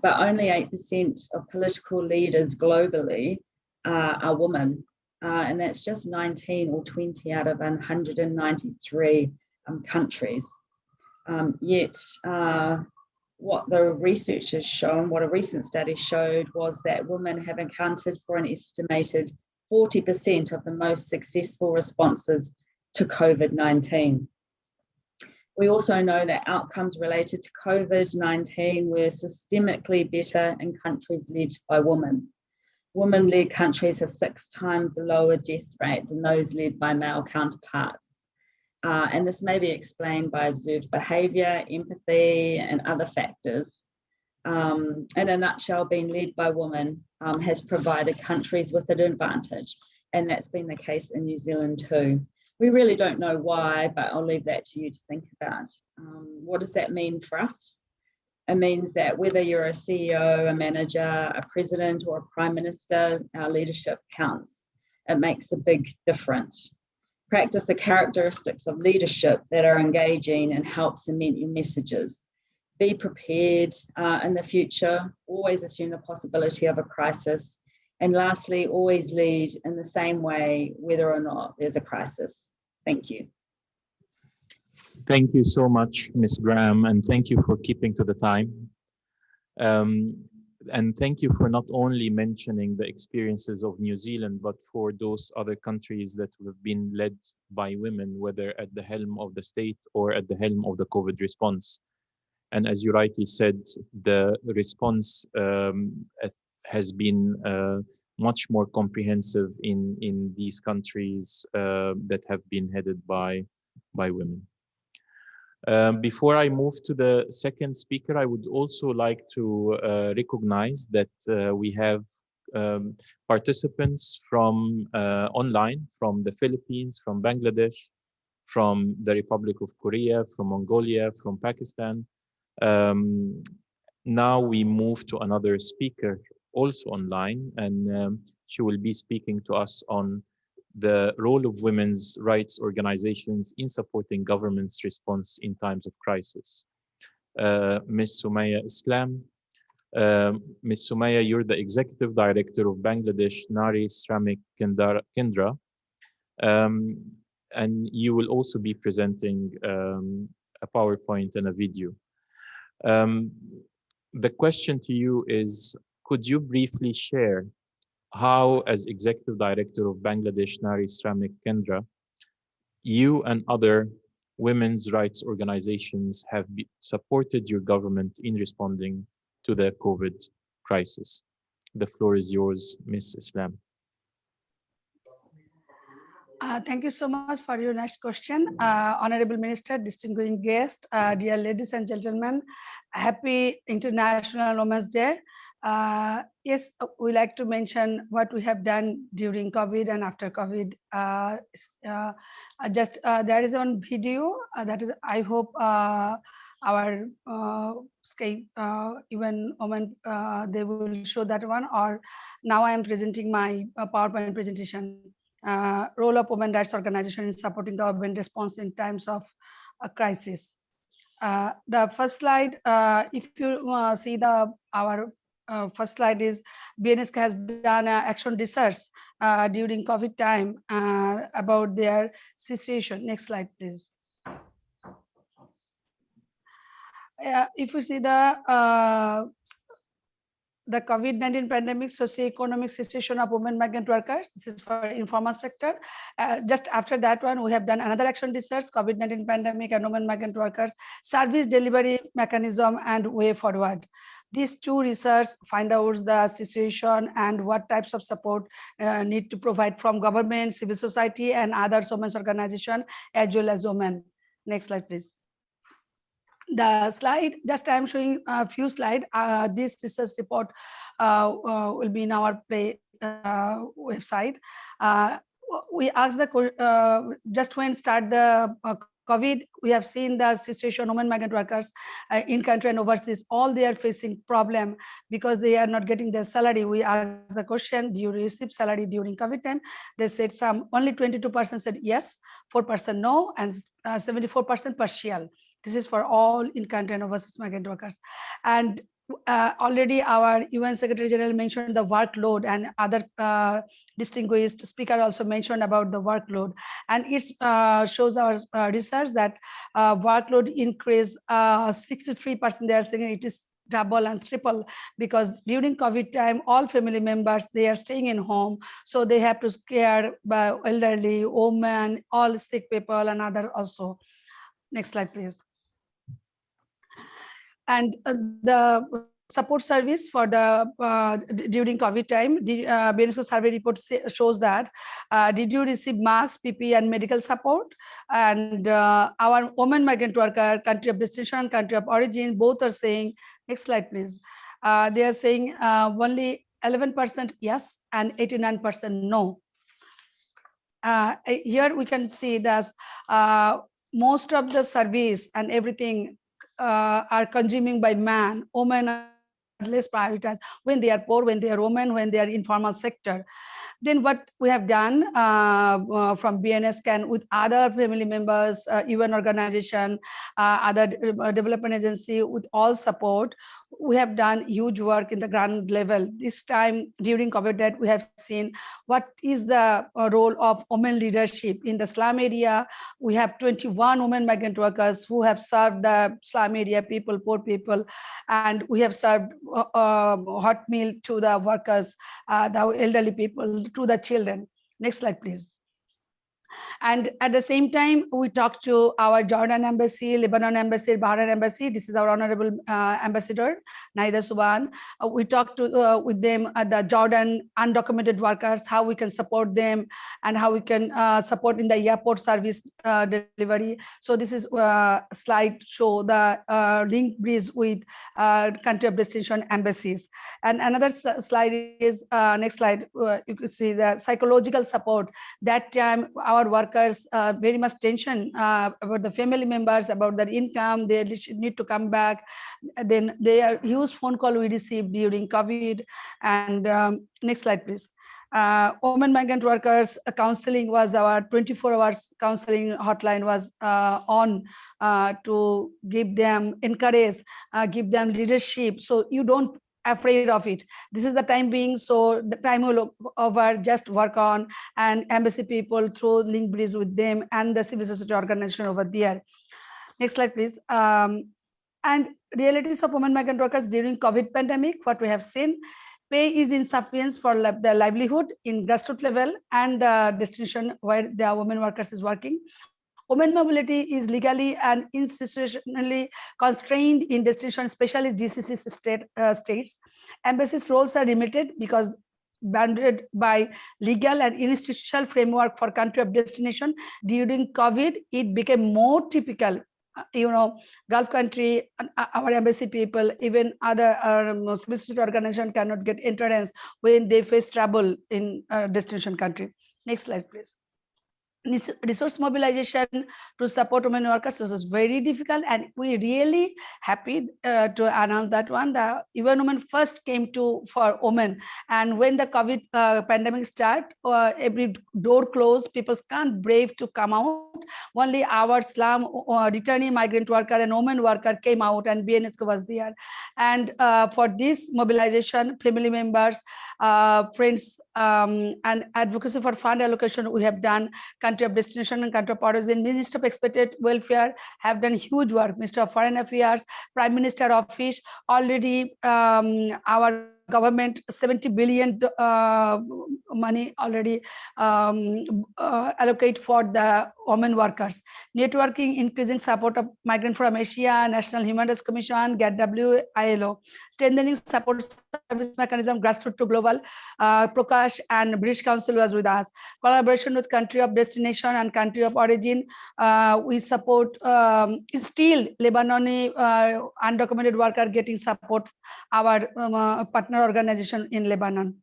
Speaker 12: but only 8% of political leaders globally are women. And that's just 19 or 20 out of 193 countries. Yet what the research has shown, what a recent study showed, was that women have accounted for an estimated 40% of the most successful responses to COVID-19. We also know that outcomes related to COVID-19 were systemically better in countries led by women. Women-led countries have 6 times a lower death rate than those led by male counterparts. And this may be explained by observed behaviour, empathy, and other factors. In a nutshell, being led by women has provided countries with an advantage, and that's been the case in New Zealand too. We really don't know why, but I'll leave that to you to think about. What does that mean for us? It means that whether you're a CEO, a manager, a president, or a prime minister, our leadership counts. It makes a big difference. Practice the characteristics of leadership that are engaging and help cement your messages. Be prepared in the future, always assume the possibility of a crisis. And lastly, always lead in the same way, whether or not there's a crisis. Thank you.
Speaker 11: Thank you so much, Ms. Graham, and thank you for keeping to the time. And thank you for not only mentioning the experiences of New Zealand, but for those other countries that have been led by women, whether at the helm of the state or at the helm of the COVID response. And as you rightly said, the response has been much more comprehensive in these countries that have been headed by women. Before I move to the second speaker, I would also like to recognize that we have participants from online, from the Philippines, from Bangladesh, from the Republic of Korea, from Mongolia, from Pakistan. Now we move to another speaker also online, and she will be speaking to us on the role of women's rights organizations in supporting government's response in times of crisis. Ms. Sumaya Islam. Ms. Sumaya, you're the Executive Director of Bangladesh Nari Shramik Kendra, and you will also be presenting a PowerPoint and a video. The question to you is, could you briefly share how, as Executive Director of Bangladesh Nari Shramik Kendra, you and other women's rights organizations have supported your government in responding to the COVID crisis. The floor is yours, Ms. Islam.
Speaker 13: Thank you so much for your next question. Honorable Minister, distinguished guests, dear ladies and gentlemen, happy International Women's Day. Yes, we like to mention what we have done during COVID and after COVID. There is one video that is, I hope our Skype even women, they will show that one, or now I am presenting my PowerPoint presentation. Role of women rights organization in supporting government response in times of a crisis. The first slide, if you see our first slide is BNSK has done action research during COVID time about their situation. Next slide, please. If you see the COVID-19 pandemic socio-economic situation of women migrant workers, this is for informal sector. Just after that one, we have done another action research, COVID-19 pandemic and women migrant workers, service delivery mechanism and way forward. These two research find out the situation and what types of support need to provide from government, civil society and other women's organization as well as women. Next slide, please. The slide, just I am showing a few slides. This research report will be in our website. We asked just when start the COVID, we have seen the situation women migrant workers in country and overseas, all they are facing problem because they are not getting their salary. We asked the question, do you receive salary during COVID time? They said only 22% said yes, 4% no, and 74% partial. This is for all in country and overseas migrant workers. And already our UN Secretary General mentioned the workload, and other distinguished speaker also mentioned about the workload. And it shows our research that workload increase 63%. They are saying it is double and triple because during COVID time, all family members, they are staying in home. So they have to care by elderly, women, all sick people and other also. Next slide, please. And the support service for the during COVID time, the BNSK survey report shows that did you receive masks, PPE and medical support? And our women migrant worker, country of destination and country of origin, both are saying, next slide please. They are saying only 11% yes and 89% no. Here we can see that most of the service and everything are consuming by man. Women are less prioritized when they are poor, when they are women, when they are informal sector. Then what we have done from BNSK with other family members, UN organization, other development agency, with all support, we have done huge work in the ground level. This time during COVID, we have seen what is the role of women leadership in the slum area. We have 21 women migrant workers who have served the slum area people, poor people, and we have served hot meal to the workers, the elderly people, to the children. Next slide, please. And at the same time, we talked to our Jordan embassy, Lebanon embassy, Bahrain embassy. This is our honorable ambassador, Naida Suban. We talked to with them at the Jordan undocumented workers, how we can support them and how we can support in the airport service delivery. So this is slide show the link bridge with country of destination embassies. And another slide is next slide. You could see the psychological support. That time our workers very much tension about the family members, about their income, they need to come back. Then they are huge phone call we received during COVID. And next slide, please. Women migrant workers counseling was our 24 hours counseling hotline was on to give them encourage, give them leadership. So you don't afraid of it. This is the time being, so the time will over, just work on, and embassy people through link bridge with them and the civil society organization over there. Next slide, please. And realities of women migrant workers during COVID pandemic, what we have seen, Pay is insufficient for the livelihood in grassroots level and the destination where the women workers is working. Women mobility is legally and institutionally constrained in destination, especially GCC states. Embassies' roles are limited because bounded by legal and institutional framework for country of destination. During COVID, it became more typical. Gulf country, our embassy people, even other civil society organization cannot get entrance when they face trouble in destination country. Next slide, please. Resource mobilization to support women workers was very difficult, and we really happy to announce that one. The UN Women first came for women, and when the COVID pandemic started, every door closed, people can't brave to come out. Only our slum returning migrant worker and women worker came out, and BNSCO was there. And for this mobilization, family members, friends, and advocacy for fund allocation we have done. Country of destination and country of origin, Minister of Expected Welfare have done huge work. Minister of Foreign Affairs, Prime Minister Office, already our government 70 billion money already allocate for the women workers. Networking, increasing support of migrant from Asia, National Human Rights Commission, GATW, ILO. Strengthening support service mechanism, grassroots to global. Prakash and British Council was with us. Collaboration with country of destination and country of origin. We support still Lebanese undocumented worker getting support, our partner organization in Lebanon.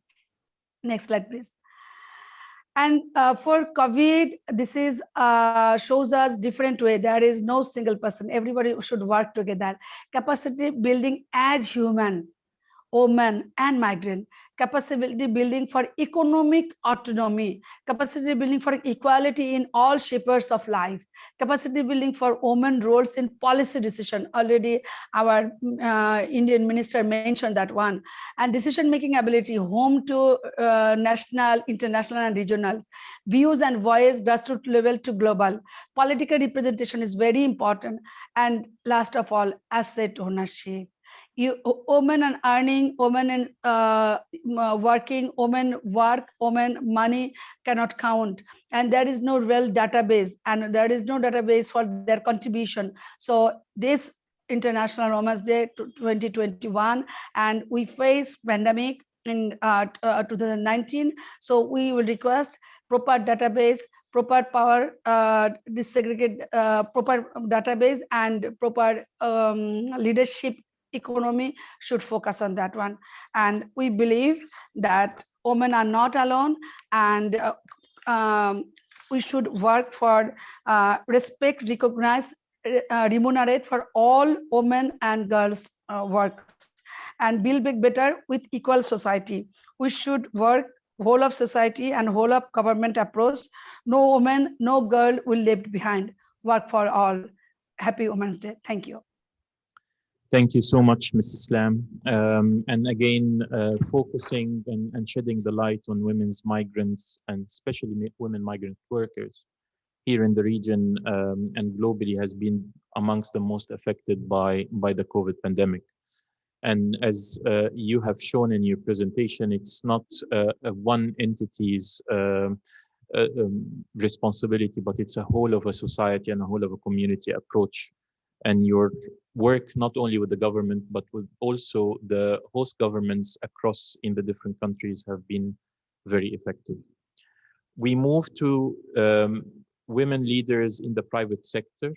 Speaker 13: Next slide, please. And for COVID, this is shows us different way. There is no single person. Everybody should work together. Capacity building as human, women and migrant. Capacity building for economic autonomy, capacity building for equality in all shapers of life, capacity building for women roles in policy decision. Already our Indian minister mentioned that one. And decision-making ability, home to national, international and regional. Views and voice, grassroots level to global. Political representation is very important. And last of all, asset ownership. Women and earning, women and working, women work, women money cannot count, and there is no real database, and there is no database for their contribution. So this International Women's Day 2021, and we face pandemic in 2019. So we will request proper database, proper power disaggregate, proper database, and proper leadership economy should focus on that one. And we believe that women are not alone, and we should work for respect, recognize, remunerate for all women and girls work, and build back better with equal society. We should work whole of society and whole of government approach. No woman, no girl will left behind. Work for all. Happy Women's Day. Thank you.
Speaker 11: Thank you so much, Mrs. Lam. And again, focusing and shedding the light on women's migrants, and especially women migrant workers here in the region and globally, has been amongst the most affected by the COVID pandemic. And as you have shown in your presentation, it's not one entity's responsibility, but it's a whole of a society and a whole of a community approach. And your work not only with the government, but with also the host governments across in the different countries have been very effective. We move to women leaders in the private sector,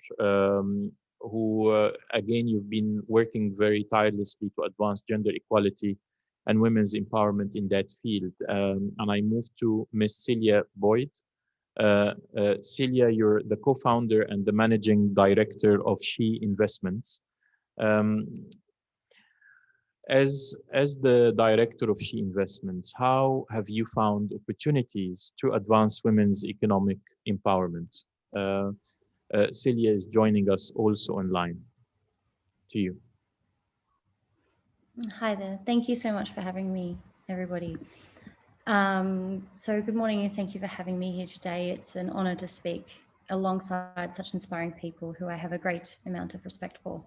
Speaker 11: who, again, you've been working very tirelessly to advance gender equality and women's empowerment in that field. And I move to Ms. Celia Boyd. Celia, you're the co-founder and the managing director of She Investments. As the director of She Investments, how have you found opportunities to advance women's economic empowerment? Celia is joining us also online. To you.
Speaker 14: Hi there. Thank you so much for having me, everybody. So good morning, and thank you for having me here today. It's an honor to speak alongside such inspiring people who I have a great amount of respect for.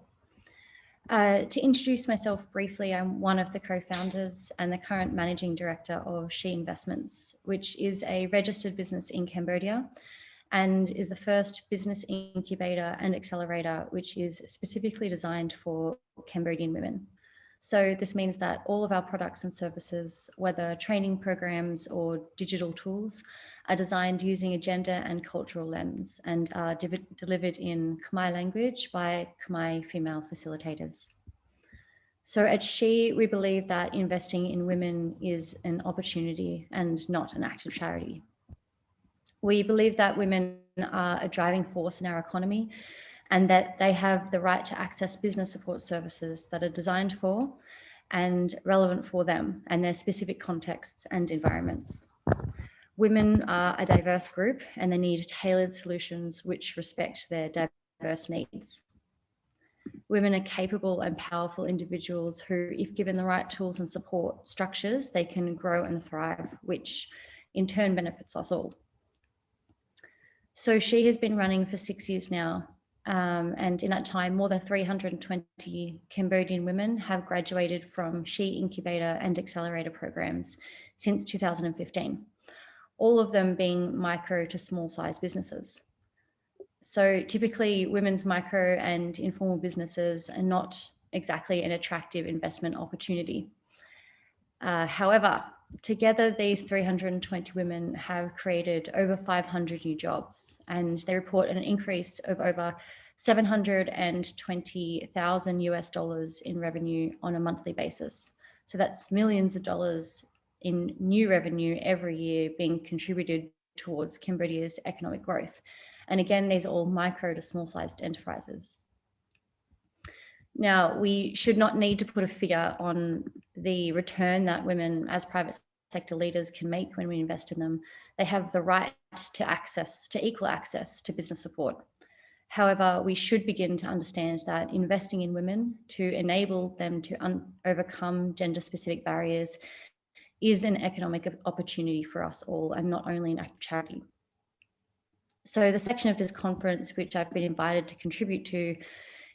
Speaker 14: To introduce myself briefly, I'm one of the co-founders and the current managing director of She Investments, which is a registered business in Cambodia and is the first business incubator and accelerator which is specifically designed for Cambodian women. So this means that all of our products and services, whether training programs or digital tools, are designed using a gender and cultural lens and are delivered in Khmer language by Khmer female facilitators. So at She, we believe that investing in women is an opportunity and not an act of charity. We believe that women are a driving force in our economy and that they have the right to access business support services that are designed for and relevant for them and their specific contexts and environments. Women are a diverse group and they need tailored solutions which respect their diverse needs. Women are capable and powerful individuals who, if given the right tools and support structures, they can grow and thrive, which in turn benefits us all. So She has been running for 6 years now. And in that time, more than 320 Cambodian women have graduated from She Incubator and Accelerator programs since 2015, all of them being micro to small size businesses. So typically women's micro and informal businesses are not exactly an attractive investment opportunity. However, together these 320 women have created over 500 new jobs, and they report an increase of over 720,000 US dollars in revenue on a monthly basis. So that's millions of dollars in new revenue every year being contributed towards Cambodia's economic growth. And again, these are all micro to small sized enterprises. Now, we should not need to put a figure on the return that women as private sector leaders can make when we invest in them. They have the right to equal access to business support. However, we should begin to understand that investing in women to enable them to overcome gender-specific barriers is an economic opportunity for us all and not only an act of charity. So the section of this conference, which I've been invited to contribute to,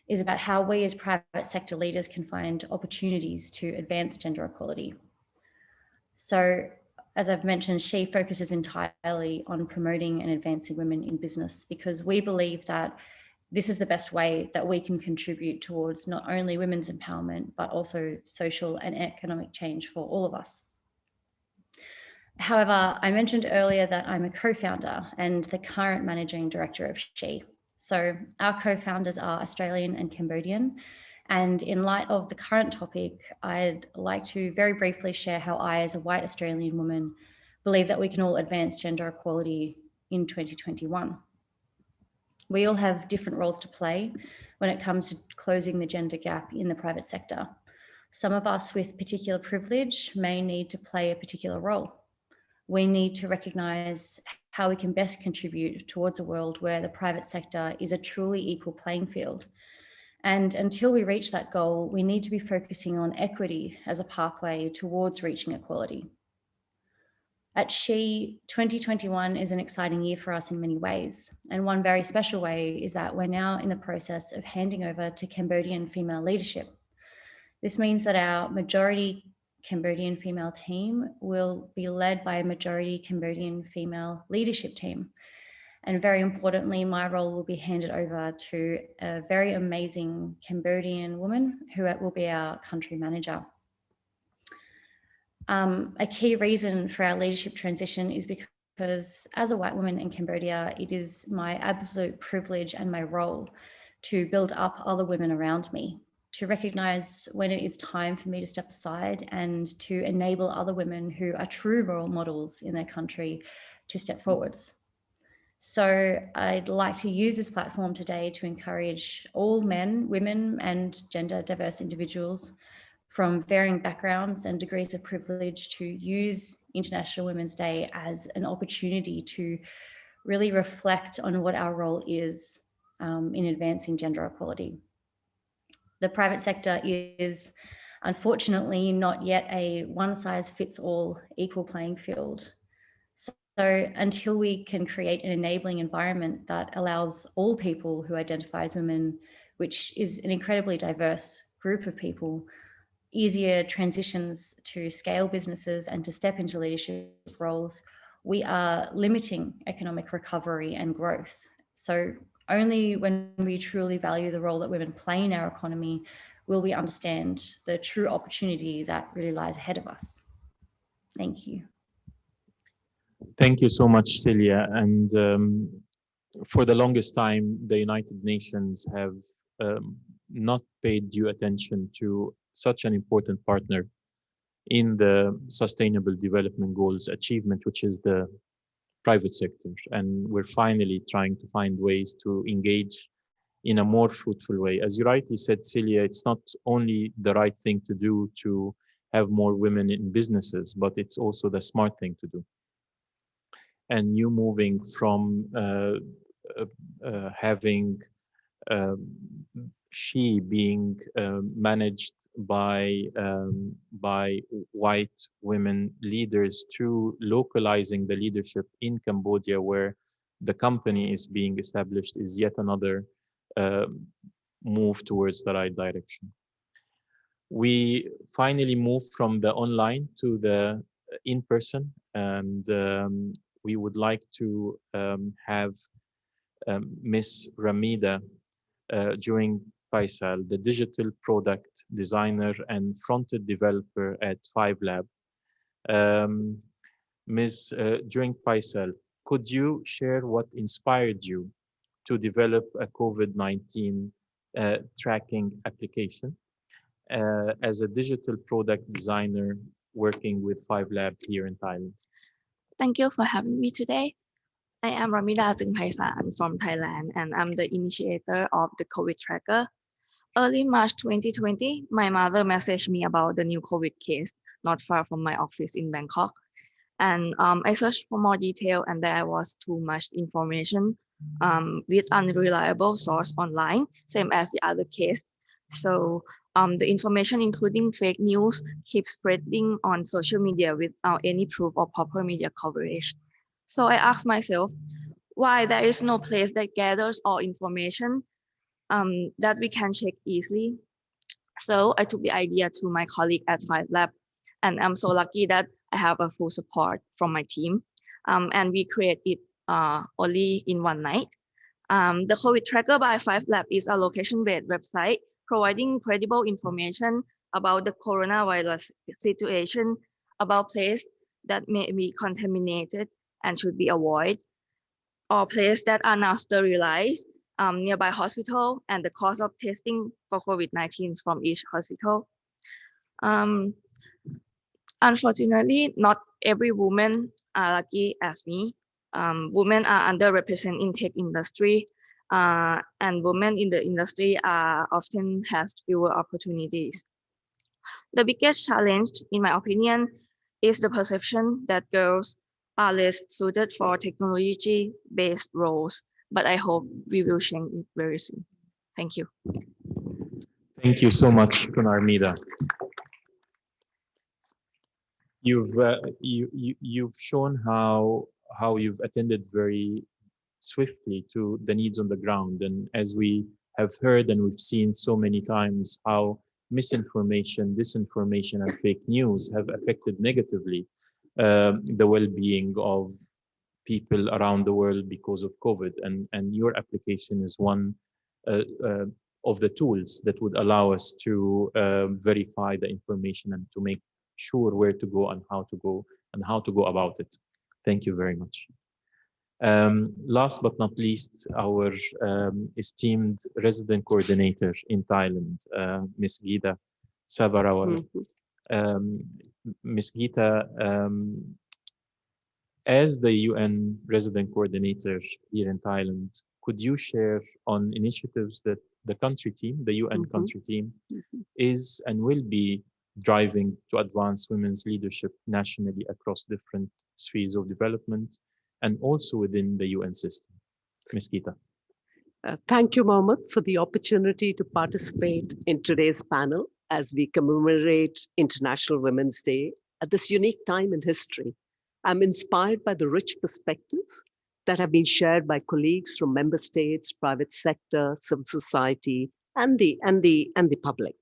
Speaker 14: is about how we as private sector leaders can find opportunities to advance gender equality. So as I've mentioned, She focuses entirely on promoting and advancing women in business because we believe that this is the best way that we can contribute towards not only women's empowerment, but also social and economic change for all of us. However, I mentioned earlier that I'm a co-founder and the current managing director of She. So our co-founders are Australian and Cambodian. And in light of the current topic, I'd like to very briefly share how I, as a white Australian woman, believe that we can all advance gender equality in 2021. We all have different roles to play when it comes to closing the gender gap in the private sector. Some of us with particular privilege may need to play a particular role. We need to recognise how we can best contribute towards a world where the private sector is a truly equal playing field. And until we reach that goal, we need to be focusing on equity as a pathway towards reaching equality. At She, 2021 is an exciting year for us in many ways. And one very special way is that we're now in the process of handing over to Cambodian female leadership. This means that our majority Cambodian female team will be led by a majority Cambodian female leadership team. And very importantly, my role will be handed over to a very amazing Cambodian woman who will be our country manager. A key reason for our leadership transition is because as a white woman in Cambodia, it is my absolute privilege and my role to build up other women around me, to recognise when it is time for me to step aside and to enable other women who are true role models in their country to step forwards. So I'd like to use this platform today to encourage all men, women, and gender diverse individuals from varying backgrounds and degrees of privilege to use International Women's Day as an opportunity to really reflect on what our role is in advancing gender equality. The private sector is unfortunately not yet a one-size-fits-all equal playing field. So until we can create an enabling environment that allows all people who identify as women, which is an incredibly diverse group of people easier transitions to scale businesses and to step into leadership roles, we are limiting economic recovery and growth. So only when we truly value the role that women play in our economy will we understand the true opportunity that really lies ahead of us. Thank you.
Speaker 11: Thank you so much, Celia. And for the longest time, the United Nations have not paid due attention to such an important partner in the Sustainable Development Goals achievement, which is the private sector. And we're finally trying to find ways to engage in a more fruitful way. As you rightly said, Celia, it's not only the right thing to do to have more women in businesses, but it's also the smart thing to do. And you moving from having she being managed by white women leaders to localizing the leadership in Cambodia, where the company is being established, is yet another move towards the right direction. We finally moved from the online to the in-person, and we would like to have Miss Ramida Juing Paisal, the digital product designer and front-end developer at 5Lab. Ms. Juing Paisal, could you share what inspired you to develop a COVID-19 tracking application as a digital product designer working with 5Lab here in Thailand?
Speaker 15: Thank you for having me today. I am Ramida Jungpaisan from Thailand, and I'm the initiator of the COVID tracker. Early March 2020, my mother messaged me about the new COVID case not far from my office in Bangkok. And I searched for more detail, and there was too much information with unreliable source online, same as the other case. So the information, including fake news, keeps spreading on social media without any proof or proper media coverage. So I asked myself why there is no place that gathers all information that we can check easily. So I took the idea to my colleague at 5Lab, and I'm so lucky that I have a full support from my team. And we created it only in one night. The COVID Tracker by 5Lab is a location-based website providing credible information about the coronavirus situation, about places that may be contaminated and should be avoided, or places that are now sterilized, nearby hospital, and the cost of testing for COVID-19 from each hospital. Unfortunately, not every woman are lucky as me. Women are underrepresented in tech industry, and women in the industry are often has fewer opportunities. The biggest challenge, in my opinion, is the perception that girls are less suited for technology-based roles, but I hope we will change it very soon. Thank you.
Speaker 11: Thank you so much, Kunarmida. You've shown how you've attended very swiftly to the needs on the ground, and as we have heard and we've seen so many times, how misinformation, disinformation, and fake news have affected negatively the well-being of people around the world because of COVID, and your application is one of the tools that would allow us to verify the information and to make sure where to go and how to go about it. Thank you very much. Last but not least, our esteemed resident coordinator in Thailand, Ms. Gita Sabarawal. Ms. Gita, as the UN resident coordinator here in Thailand, could you share on initiatives that the country team, the UN country team, is and will be driving to advance women's leadership nationally across different spheres of development and also within the UN system? Ms. Gita.
Speaker 16: Thank you, Mohammed, for the opportunity to participate in today's panel as we commemorate International Women's Day at this unique time in history. I'm inspired by the rich perspectives that have been shared by colleagues from member states, private sector, civil society, and the public.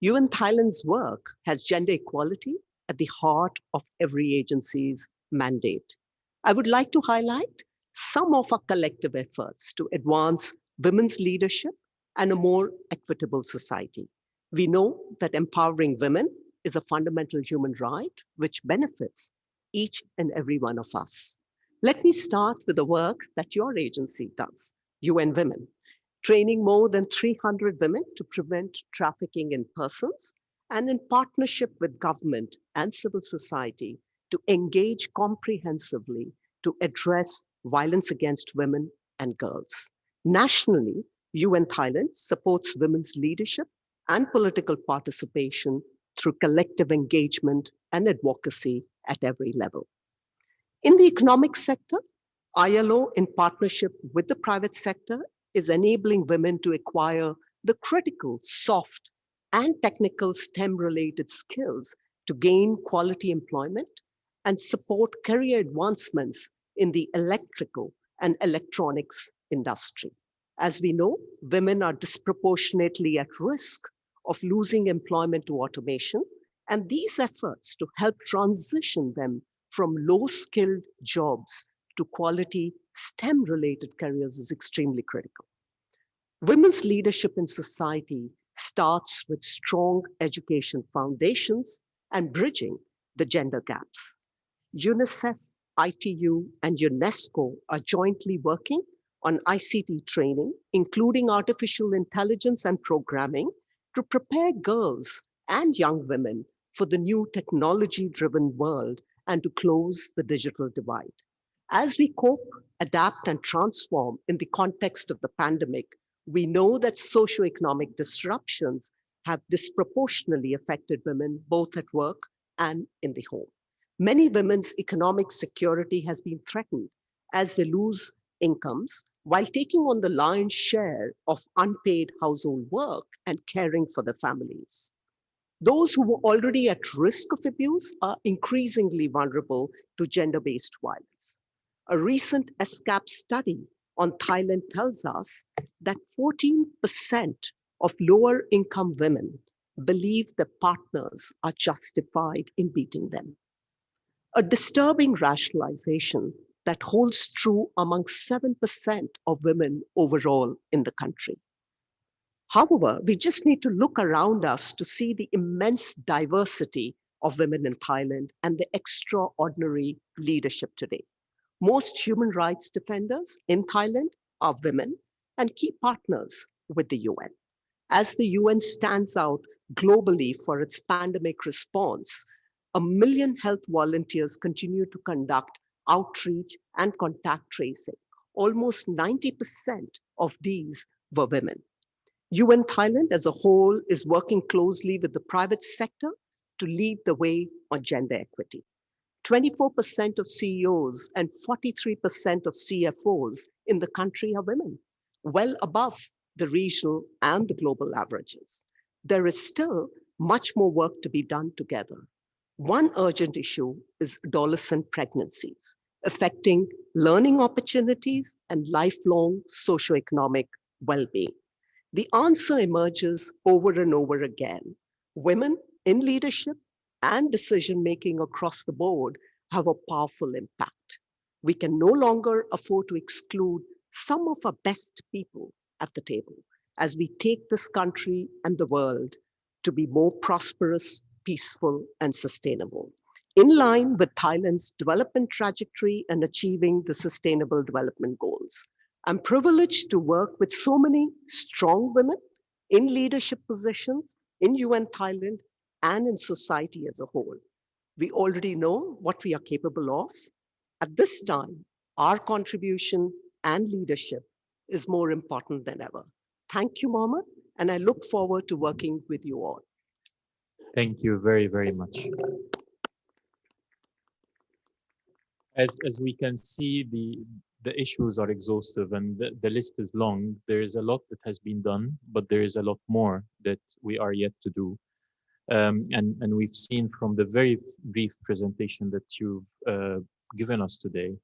Speaker 16: UN Thailand's work has gender equality at the heart of every agency's mandate. I would like to highlight some of our collective efforts to advance women's leadership and a more equitable society. We know that empowering women is a fundamental human right which benefits each and every one of us. Let me start with the work that your agency does, UN Women, training more than 300 women to prevent trafficking in persons, and in partnership with government and civil society to engage comprehensively to address violence against women and girls. Nationally, UN Thailand supports women's leadership and political participation through collective engagement and advocacy at every level. In the economic sector, ILO, in partnership with the private sector, is enabling women to acquire the critical soft and technical STEM-related skills to gain quality employment and support career advancements in the electrical and electronics industry. As we know, women are disproportionately at risk of losing employment to automation, and these efforts to help transition them from low-skilled jobs to quality STEM-related careers is extremely critical. Women's leadership in society starts with strong education foundations and bridging the gender gaps. UNICEF, ITU, and UNESCO are jointly working on ICT training, including artificial intelligence and programming, to prepare girls and young women for the new technology-driven world and to close the digital divide. As we cope, adapt, and transform in the context of the pandemic, we know that socioeconomic disruptions have disproportionately affected women both at work and in the home. Many women's economic security has been threatened as they lose incomes while taking on the lion's share of unpaid household work and caring for their families. Those who were already at risk of abuse are increasingly vulnerable to gender-based violence. A recent ESCAP study on Thailand tells us that 14% of lower income women believe their partners are justified in beating them. A disturbing rationalization that holds true among 7% of women overall in the country. However, we just need to look around us to see the immense diversity of women in Thailand and the extraordinary leadership today. Most human rights defenders in Thailand are women and key partners with the UN. As the UN stands out globally for its pandemic response, 1 million health volunteers continue to conduct outreach and contact tracing. Almost 90% of these were women. UN Thailand as a whole is working closely with the private sector to lead the way on gender equity. 24% of CEOs and 43% of CFOs in the country are women, well above the regional and the global averages. There is still much more work to be done together. One urgent issue is adolescent pregnancies, affecting learning opportunities and lifelong socioeconomic well-being. The answer emerges over and over again. Women in leadership and decision-making across the board have a powerful impact. We can no longer afford to exclude some of our best people at the table as we take this country and the world to be more prosperous, peaceful, and sustainable, in line with Thailand's development trajectory and achieving the Sustainable Development Goals. I'm privileged to work with so many strong women in leadership positions in UN Thailand and in society as a whole. We already know what we are capable of. At this time, our contribution and leadership is more important than ever. Thank you, Mohammed, and I look forward to working with you all.
Speaker 11: Thank you very, very much. As we can see, the issues are exhaustive and the list is long. There is a lot that has been done, but there is a lot more that we are yet to do. And we've seen from the very brief presentation that you've given us today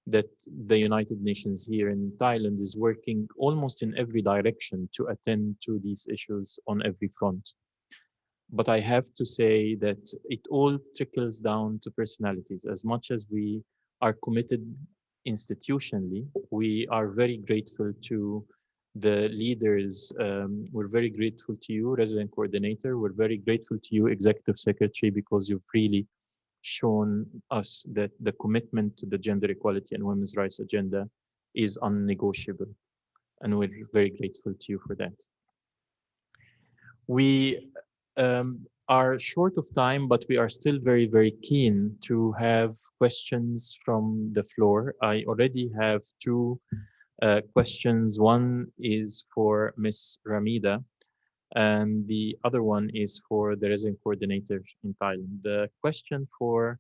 Speaker 11: that the United Nations here in Thailand is working almost in every direction to attend to these issues on every front. But I have to say that it all trickles down to personalities. As much as we are committed institutionally, we are very grateful to the leaders. We're very grateful to you, resident coordinator. We're very grateful to you, executive secretary, because you've really shown us that the commitment to the gender equality and women's rights agenda is unnegotiable. And we're very grateful to you for that. We are short of time, but we are still very, very keen to have questions from the floor. I already have two questions. One is for Ms. Ramida, and the other one is for the resident coordinator in Thailand. The question for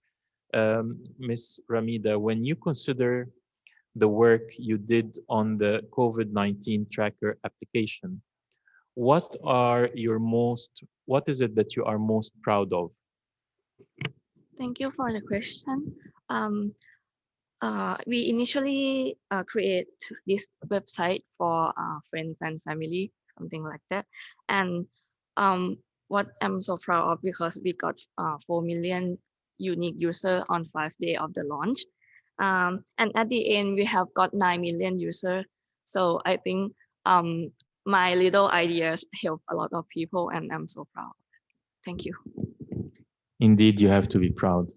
Speaker 11: Ms. Ramida, when you consider the work you did on the COVID-19 tracker application, what is it that you are most proud of?
Speaker 15: Thank you for the question. We initially create this website for friends and family, something like that. And what I'm so proud of, because we got 4 million unique users on 5 days of the launch. And at the end, we have got 9 million users. So I think my little ideas help a lot of people, and I'm so proud. Thank you.
Speaker 11: Indeed, you have to be proud.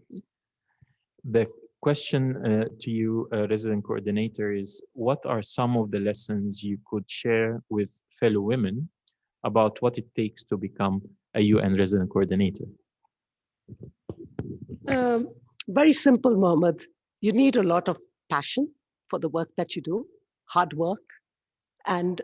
Speaker 11: The question to you, resident coordinator, is what are some of the lessons you could share with fellow women about what it takes to become a UN resident coordinator?
Speaker 16: Very simple, Mohammed. You need a lot of passion for the work that you do, hard work, and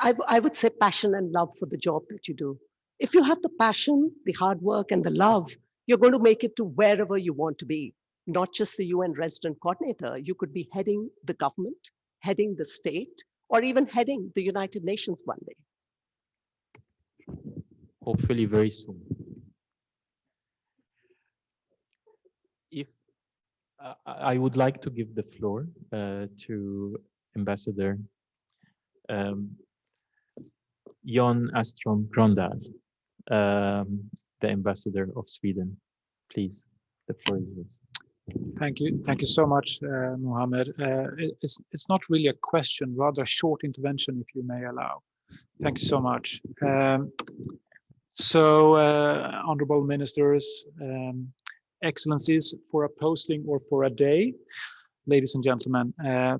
Speaker 16: I would say passion and love for the job that you do. If you have the passion, the hard work, and the love, you're going to make it to wherever you want to be. Not just the UN resident coordinator. You could be heading the government, heading the state, or even heading the United Nations one day.
Speaker 11: Hopefully very soon. If I would like to give the floor to Ambassador Jon Astrom Grondal, the Ambassador of Sweden. Please, the floor is yours.
Speaker 17: Thank you so much, Mohammed. It's not really a question, rather a short intervention, if you may allow. Thank you so much. Honorable ministers, excellencies, for a posting or for a day, ladies and gentlemen,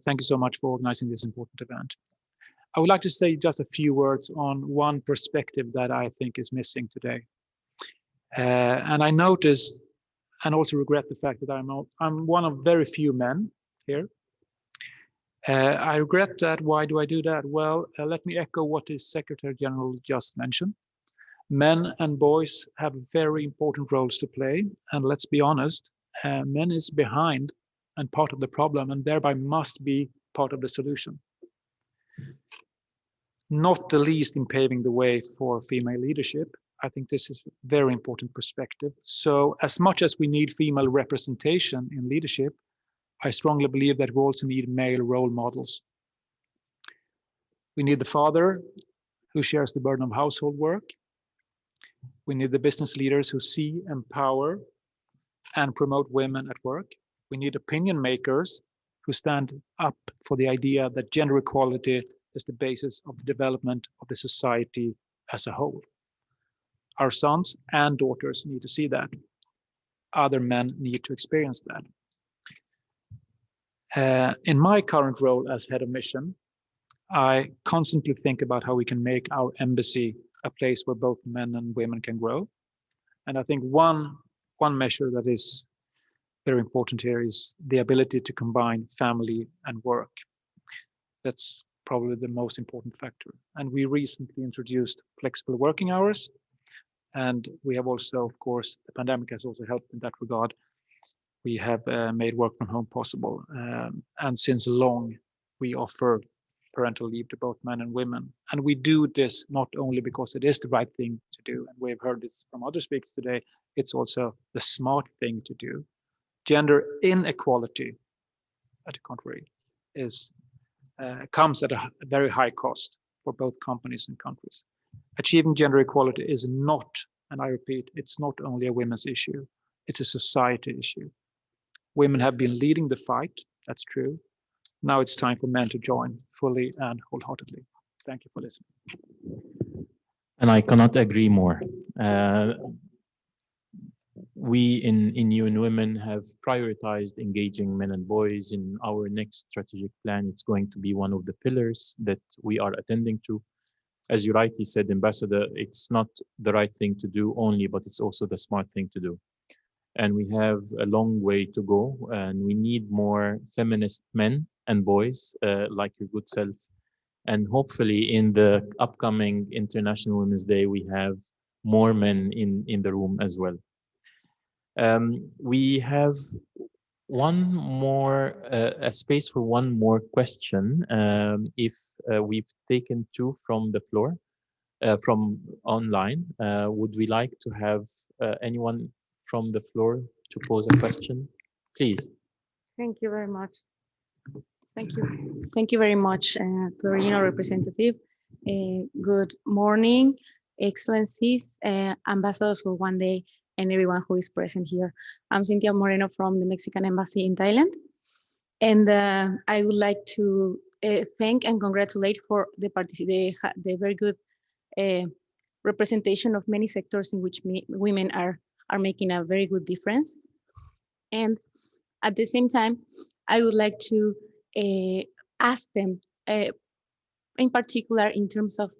Speaker 17: thank you so much for organizing this important event. I would like to say just a few words on one perspective that I think is missing today. And I noticed and also regret the fact that I'm one of very few men here. I regret that. Why do I do that? Well, let me echo what the Secretary General just mentioned. Men and boys have very important roles to play. And let's be honest, men is behind and part of the problem, and thereby must be part of the solution. Not the least in paving the way for female leadership. I think this is a very important perspective. So as much as we need female representation in leadership, I strongly believe that we also need male role models. We need the father who shares the burden of household work. We need the business leaders who see, empower, and promote women at work. We need opinion makers who stand up for the idea that gender equality is the basis of the development of the society as a whole. Our sons and daughters need to see that. Other men need to experience that. In my current role as head of mission, I constantly think about how we can make our embassy a place where both men and women can grow. And I think one measure that is very important here is the ability to combine family and work. That's probably the most important factor. And we recently introduced flexible working hours. And we have also, of course, the pandemic has also helped in that regard. We have made work from home possible. And since long, we offer parental leave to both men and women. And we do this not only because it is the right thing to do, and we've heard this from other speakers today, it's also the smart thing to do. Gender inequality, at the contrary, comes at a very high cost for both companies and countries. Achieving gender equality is not And I repeat, it's not only a women's issue, it's a society issue. Women have been leading the fight, that's true. Now it's time for men to join fully and wholeheartedly. Thank you for listening.
Speaker 11: And I cannot agree more. We in UN Women have prioritized engaging men and boys in our next strategic plan. It's going to be one of the pillars that we are attending to. As you rightly said, Ambassador, it's not the right thing to do only, but it's also the smart thing to do. And we have a long way to go, and we need more feminist men and boys like your good self. And hopefully in the upcoming International Women's Day, we have more men in the room as well. We have one more, a space for one more question. If we've taken two from the floor, from online, would we like to have anyone from the floor to pose a question? Please.
Speaker 18: Thank you very much. Thank you. Thank you very much to the regional representative. Good morning, Excellencies, ambassadors for one day, and everyone who is present here. I'm Cynthia Moreno from the Mexican Embassy in Thailand. And I would like to thank and congratulate for the very good representation of many sectors in which women are making a very good difference. And at the same time, I would like to ask them, in particular, in terms of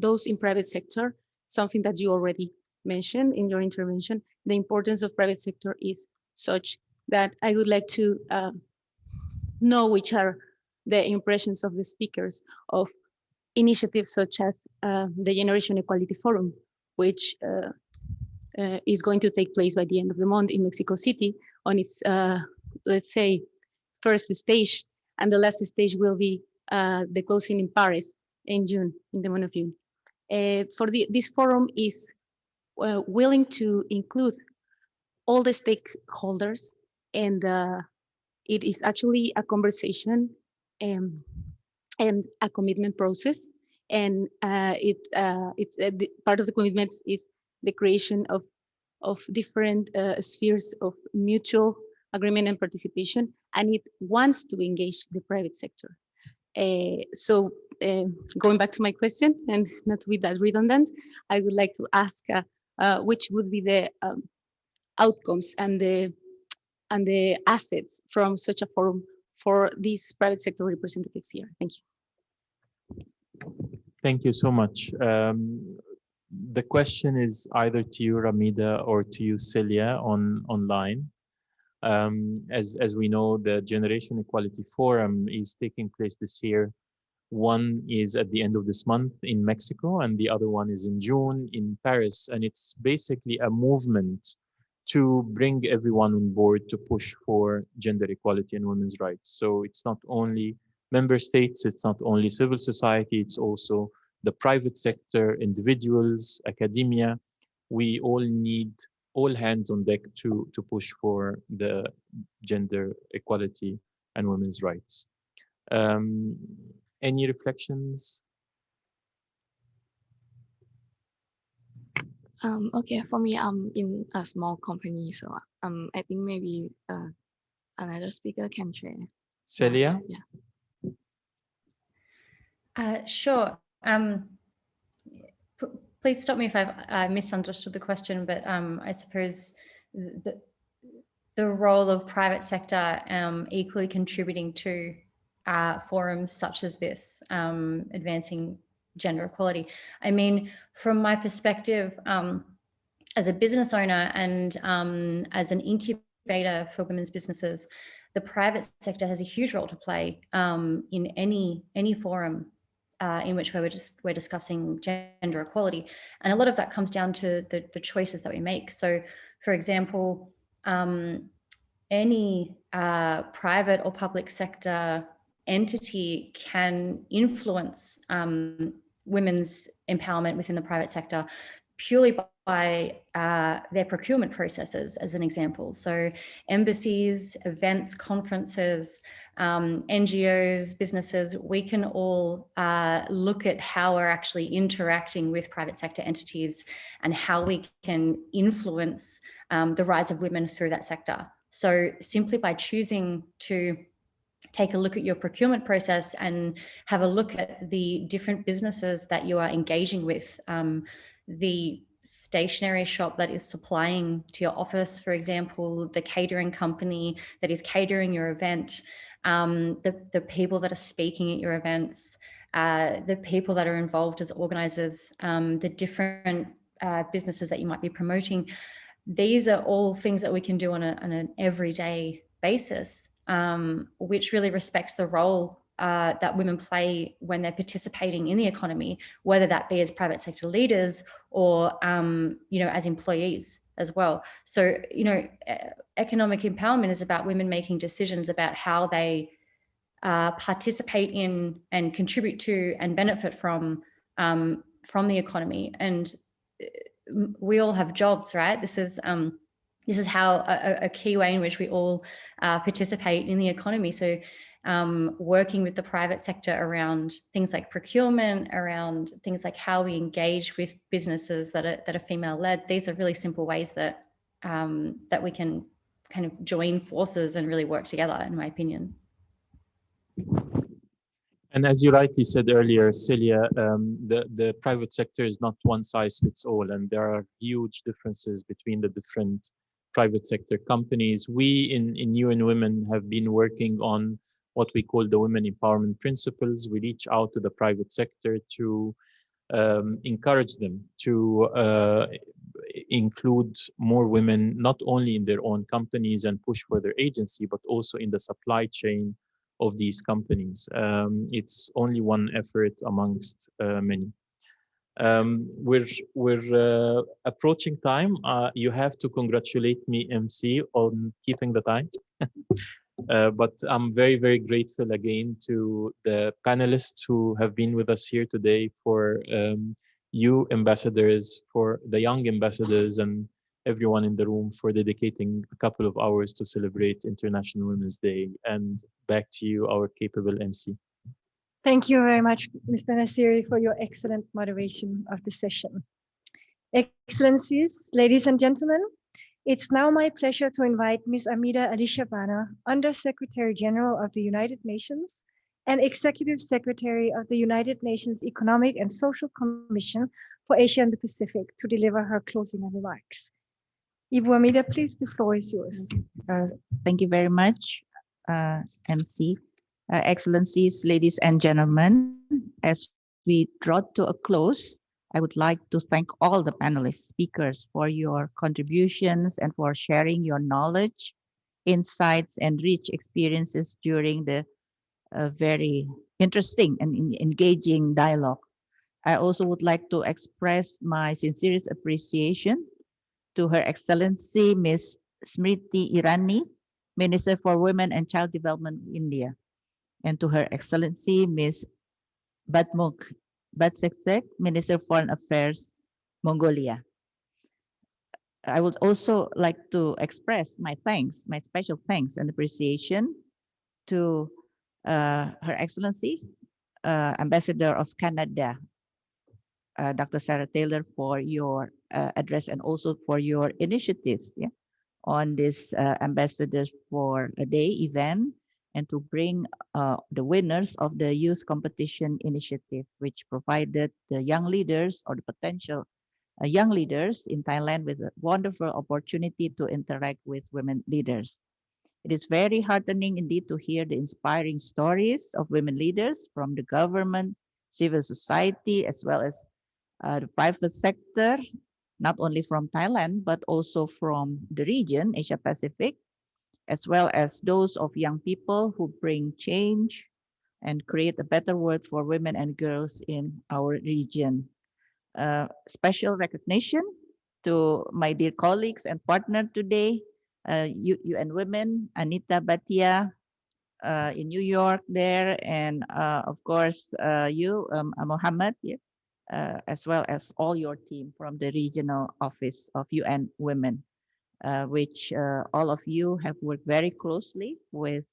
Speaker 18: those in private sector, something that you already mentioned in your intervention, the importance of private sector is such that I would like to know which are the impressions of the speakers of initiatives such as the Generation Equality Forum, which is going to take place by the end of the month in Mexico City on its, let's say, first stage, and the last stage will be the closing in Paris in June, in the month of June. This forum is willing to include all the stakeholders, and it is actually a conversation and a commitment process. And part of the commitments is the creation of different spheres of mutual agreement and participation, and it wants to engage the private sector. So going back to my question, and not to be that redundant, I would like to ask which would be the outcomes and the assets from such a forum for these private sector representatives here. Thank you.
Speaker 11: Thank you so much. The question is either to you, Ramida, or to you, Celia, online. As we know, the Generation Equality Forum is taking place this year. One is at the end of this month in Mexico, and the other one is in June in Paris. And it's basically a movement to bring everyone on board to push for gender equality and women's rights. So it's not only member states, it's not only civil society, it's also the private sector, individuals, academia. We all need all hands on deck to push for the gender equality and women's rights. Any reflections?
Speaker 15: Okay, for me, I'm in a small company, so I think maybe another speaker can share.
Speaker 11: Celia?
Speaker 14: Sure. Please stop me if I've misunderstood the question, but I suppose the role of private sector equally contributing to forums such as this, advancing gender equality. I mean, from my perspective, as a business owner and as an incubator for women's businesses, the private sector has a huge role to play in any forum in which we're discussing gender equality. And a lot of that comes down to the choices that we make. So, for example, any private or public sector entity can influence women's empowerment within the private sector purely by their procurement processes, as an example. So embassies, events, conferences, NGOs, businesses, we can all look at how we're actually interacting with private sector entities and how we can influence the rise of women through that sector. So simply by choosing to take a look at your procurement process and have a look at the different businesses that you are engaging with, the stationery shop that is supplying to your office, for example, the catering company that is catering your event, the people that are speaking at your events, the people that are involved as organizers, the different businesses that you might be promoting. These are all things that we can do on an everyday basis, which really respects the role that women play when they're participating in the economy, whether that be as private sector leaders or, as employees as well. So, economic empowerment is about women making decisions about how they participate in and contribute to and benefit from the economy. And we all have jobs, right? This is how a key way in which we all participate in the economy. So working with the private sector around things like procurement, around things like how we engage with businesses that are female-led, these are really simple ways that we can kind of join forces and really work together, in my opinion.
Speaker 11: And as you rightly said earlier, Celia, the private sector is not one size fits all, and there are huge differences between the different private sector companies. We in UN Women have been working on what we call the women empowerment principles. We reach out to the private sector to encourage them to include more women, not only in their own companies and push for their agency, but also in the supply chain of these companies. It's only one effort amongst many. We're approaching time. You have to congratulate me, MC, on keeping the time. But I'm very, very grateful again to the panelists who have been with us here today, for you ambassadors, for the young ambassadors, and everyone in the room for dedicating a couple of hours to celebrate International Women's Day. And back to you, our capable MC.
Speaker 1: Thank you very much, Mr. Nasiri, for your excellent moderation of the session. Excellencies, ladies and gentlemen, it's now my pleasure to invite Ms. Amida Alishabana, Under Secretary General of the United Nations and Executive Secretary of the United Nations Economic and Social Commission for Asia and the Pacific, to deliver her closing remarks. Ibu Amida, please, the floor is yours.
Speaker 3: Thank you very much, MC. Excellencies, ladies and gentlemen, as we draw to a close, I would like to thank all the panelist speakers for your contributions and for sharing your knowledge, insights, and rich experiences during the very interesting and engaging dialogue. I also would like to express my sincerest appreciation to Her Excellency Ms. Smriti Irani, Minister for Women and Child Development of India, and to Her Excellency Ms. Batmuk Batseksek, Minister of Foreign Affairs, Mongolia. I would also like to express my thanks, my special thanks and appreciation to Her Excellency, Ambassador of Canada, Dr. Sarah Taylor, for your address and also for your initiatives on this Ambassadors for a Day event, and to bring the winners of the youth competition initiative, which provided the young leaders or the potential young leaders in Thailand with a wonderful opportunity to interact with women leaders. It is very heartening indeed to hear the inspiring stories of women leaders from the government, civil society, as well as the private sector, not only from Thailand, but also from the region, Asia Pacific, as well as those of young people who bring change and create a better world for women and girls in our region. Special recognition to my dear colleagues and partner today, UN Women, Anita Bhatia in New York there, and of course you, Mohammed, as well as all your team from the Regional Office of UN Women, which all of you have worked very closely with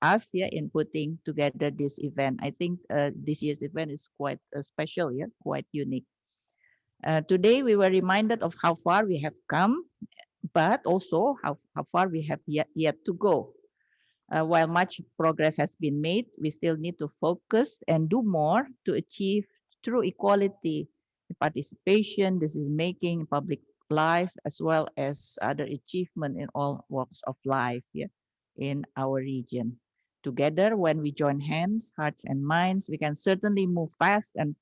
Speaker 3: us here in putting together this event. I think this year's event is quite special, yeah, quite unique. Today we were reminded of how far we have come, but also how far we have yet to go. While much progress has been made, we still need to focus and do more to achieve true equality, participation, decision-making, public life, as well as other achievement in all walks of life here in our region. Together, when we join hands, hearts, and minds, we can certainly move fast and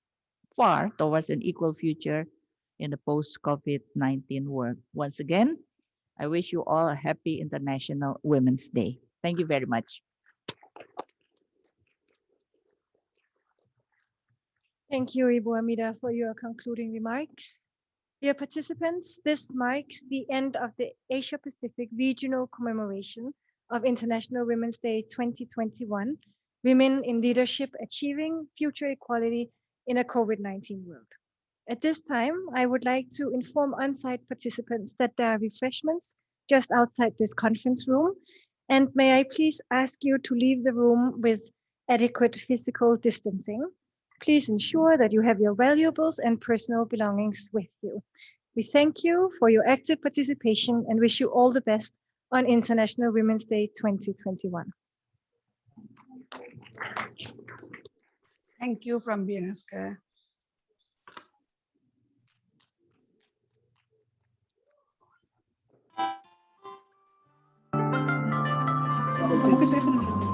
Speaker 3: far towards an equal future in the post-COVID-19 world. Once again, I wish you all a happy International Women's Day. Thank you very much.
Speaker 1: Thank you, Ibu Amida, for your concluding remarks. Dear participants, this marks the end of the Asia Pacific Regional Commemoration of International Women's Day 2021, Women in Leadership Achieving Future Equality in a COVID-19 World. At this time, I would like to inform on-site participants that there are refreshments just outside this conference room. And may I please ask you to leave the room with adequate physical distancing. Please ensure that you have your valuables and personal belongings with you. We thank you for your active participation and wish you all the best on International Women's Day 2021.
Speaker 13: Thank you from ESCAP.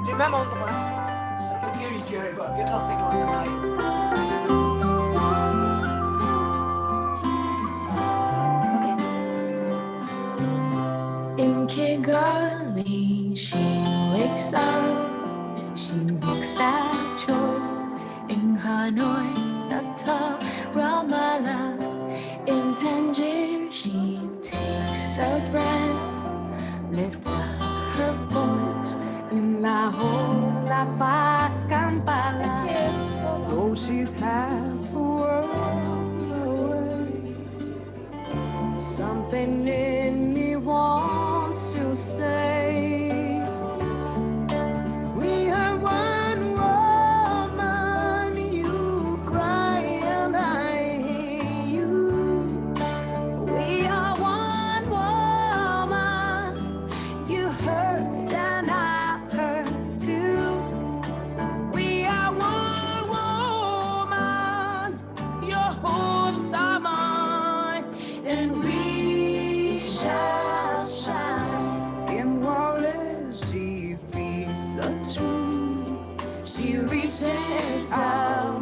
Speaker 4: Du même endroit.
Speaker 19: In Kigali, she wakes up, she makes that choice. In Hanoi, Natal, Ramallah, in Tangier, she takes a breath, lifts up her voice. In Lahore, La Paz, Kampala, though she's half a world away, something in me wants to say, we are one woman, you cry and I hear you. We are one woman, you hurt and I hurt too. We are one woman, your hopes are mine, and we shall shine. In Wallace, she speaks the truth. She reaches out,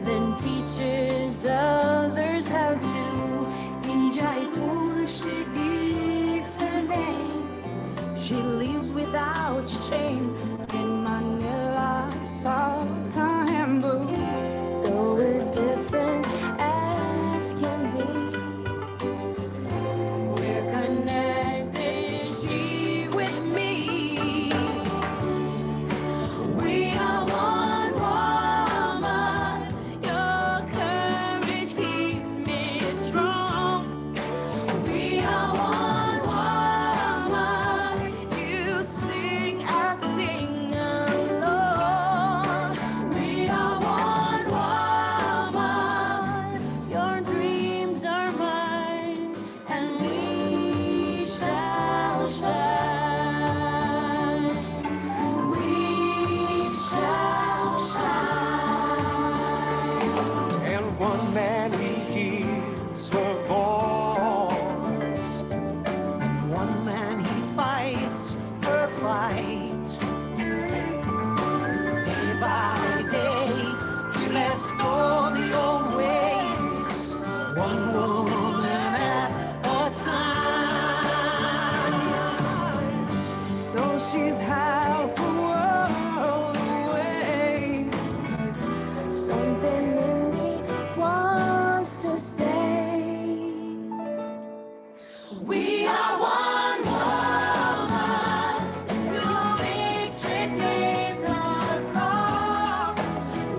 Speaker 19: then teaches others how to. In Jaipur, she gives her name. She lives without shame. In Manila, Sultanbul, though we're different as can be, we're connected, she with me. We are one woman, your courage keeps me strong. We are one woman, you sing, I sing along. We are one woman, your dreams are mine, and we shall shine. We shall shine.
Speaker 20: And one man he hears her voice, and one man he fights her fight. Day by day he lets go the old ways, one woman at a time.
Speaker 19: Though she's half a world away, something in me wants to say, we are one woman, your victory sings us all.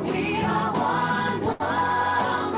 Speaker 19: We are one woman,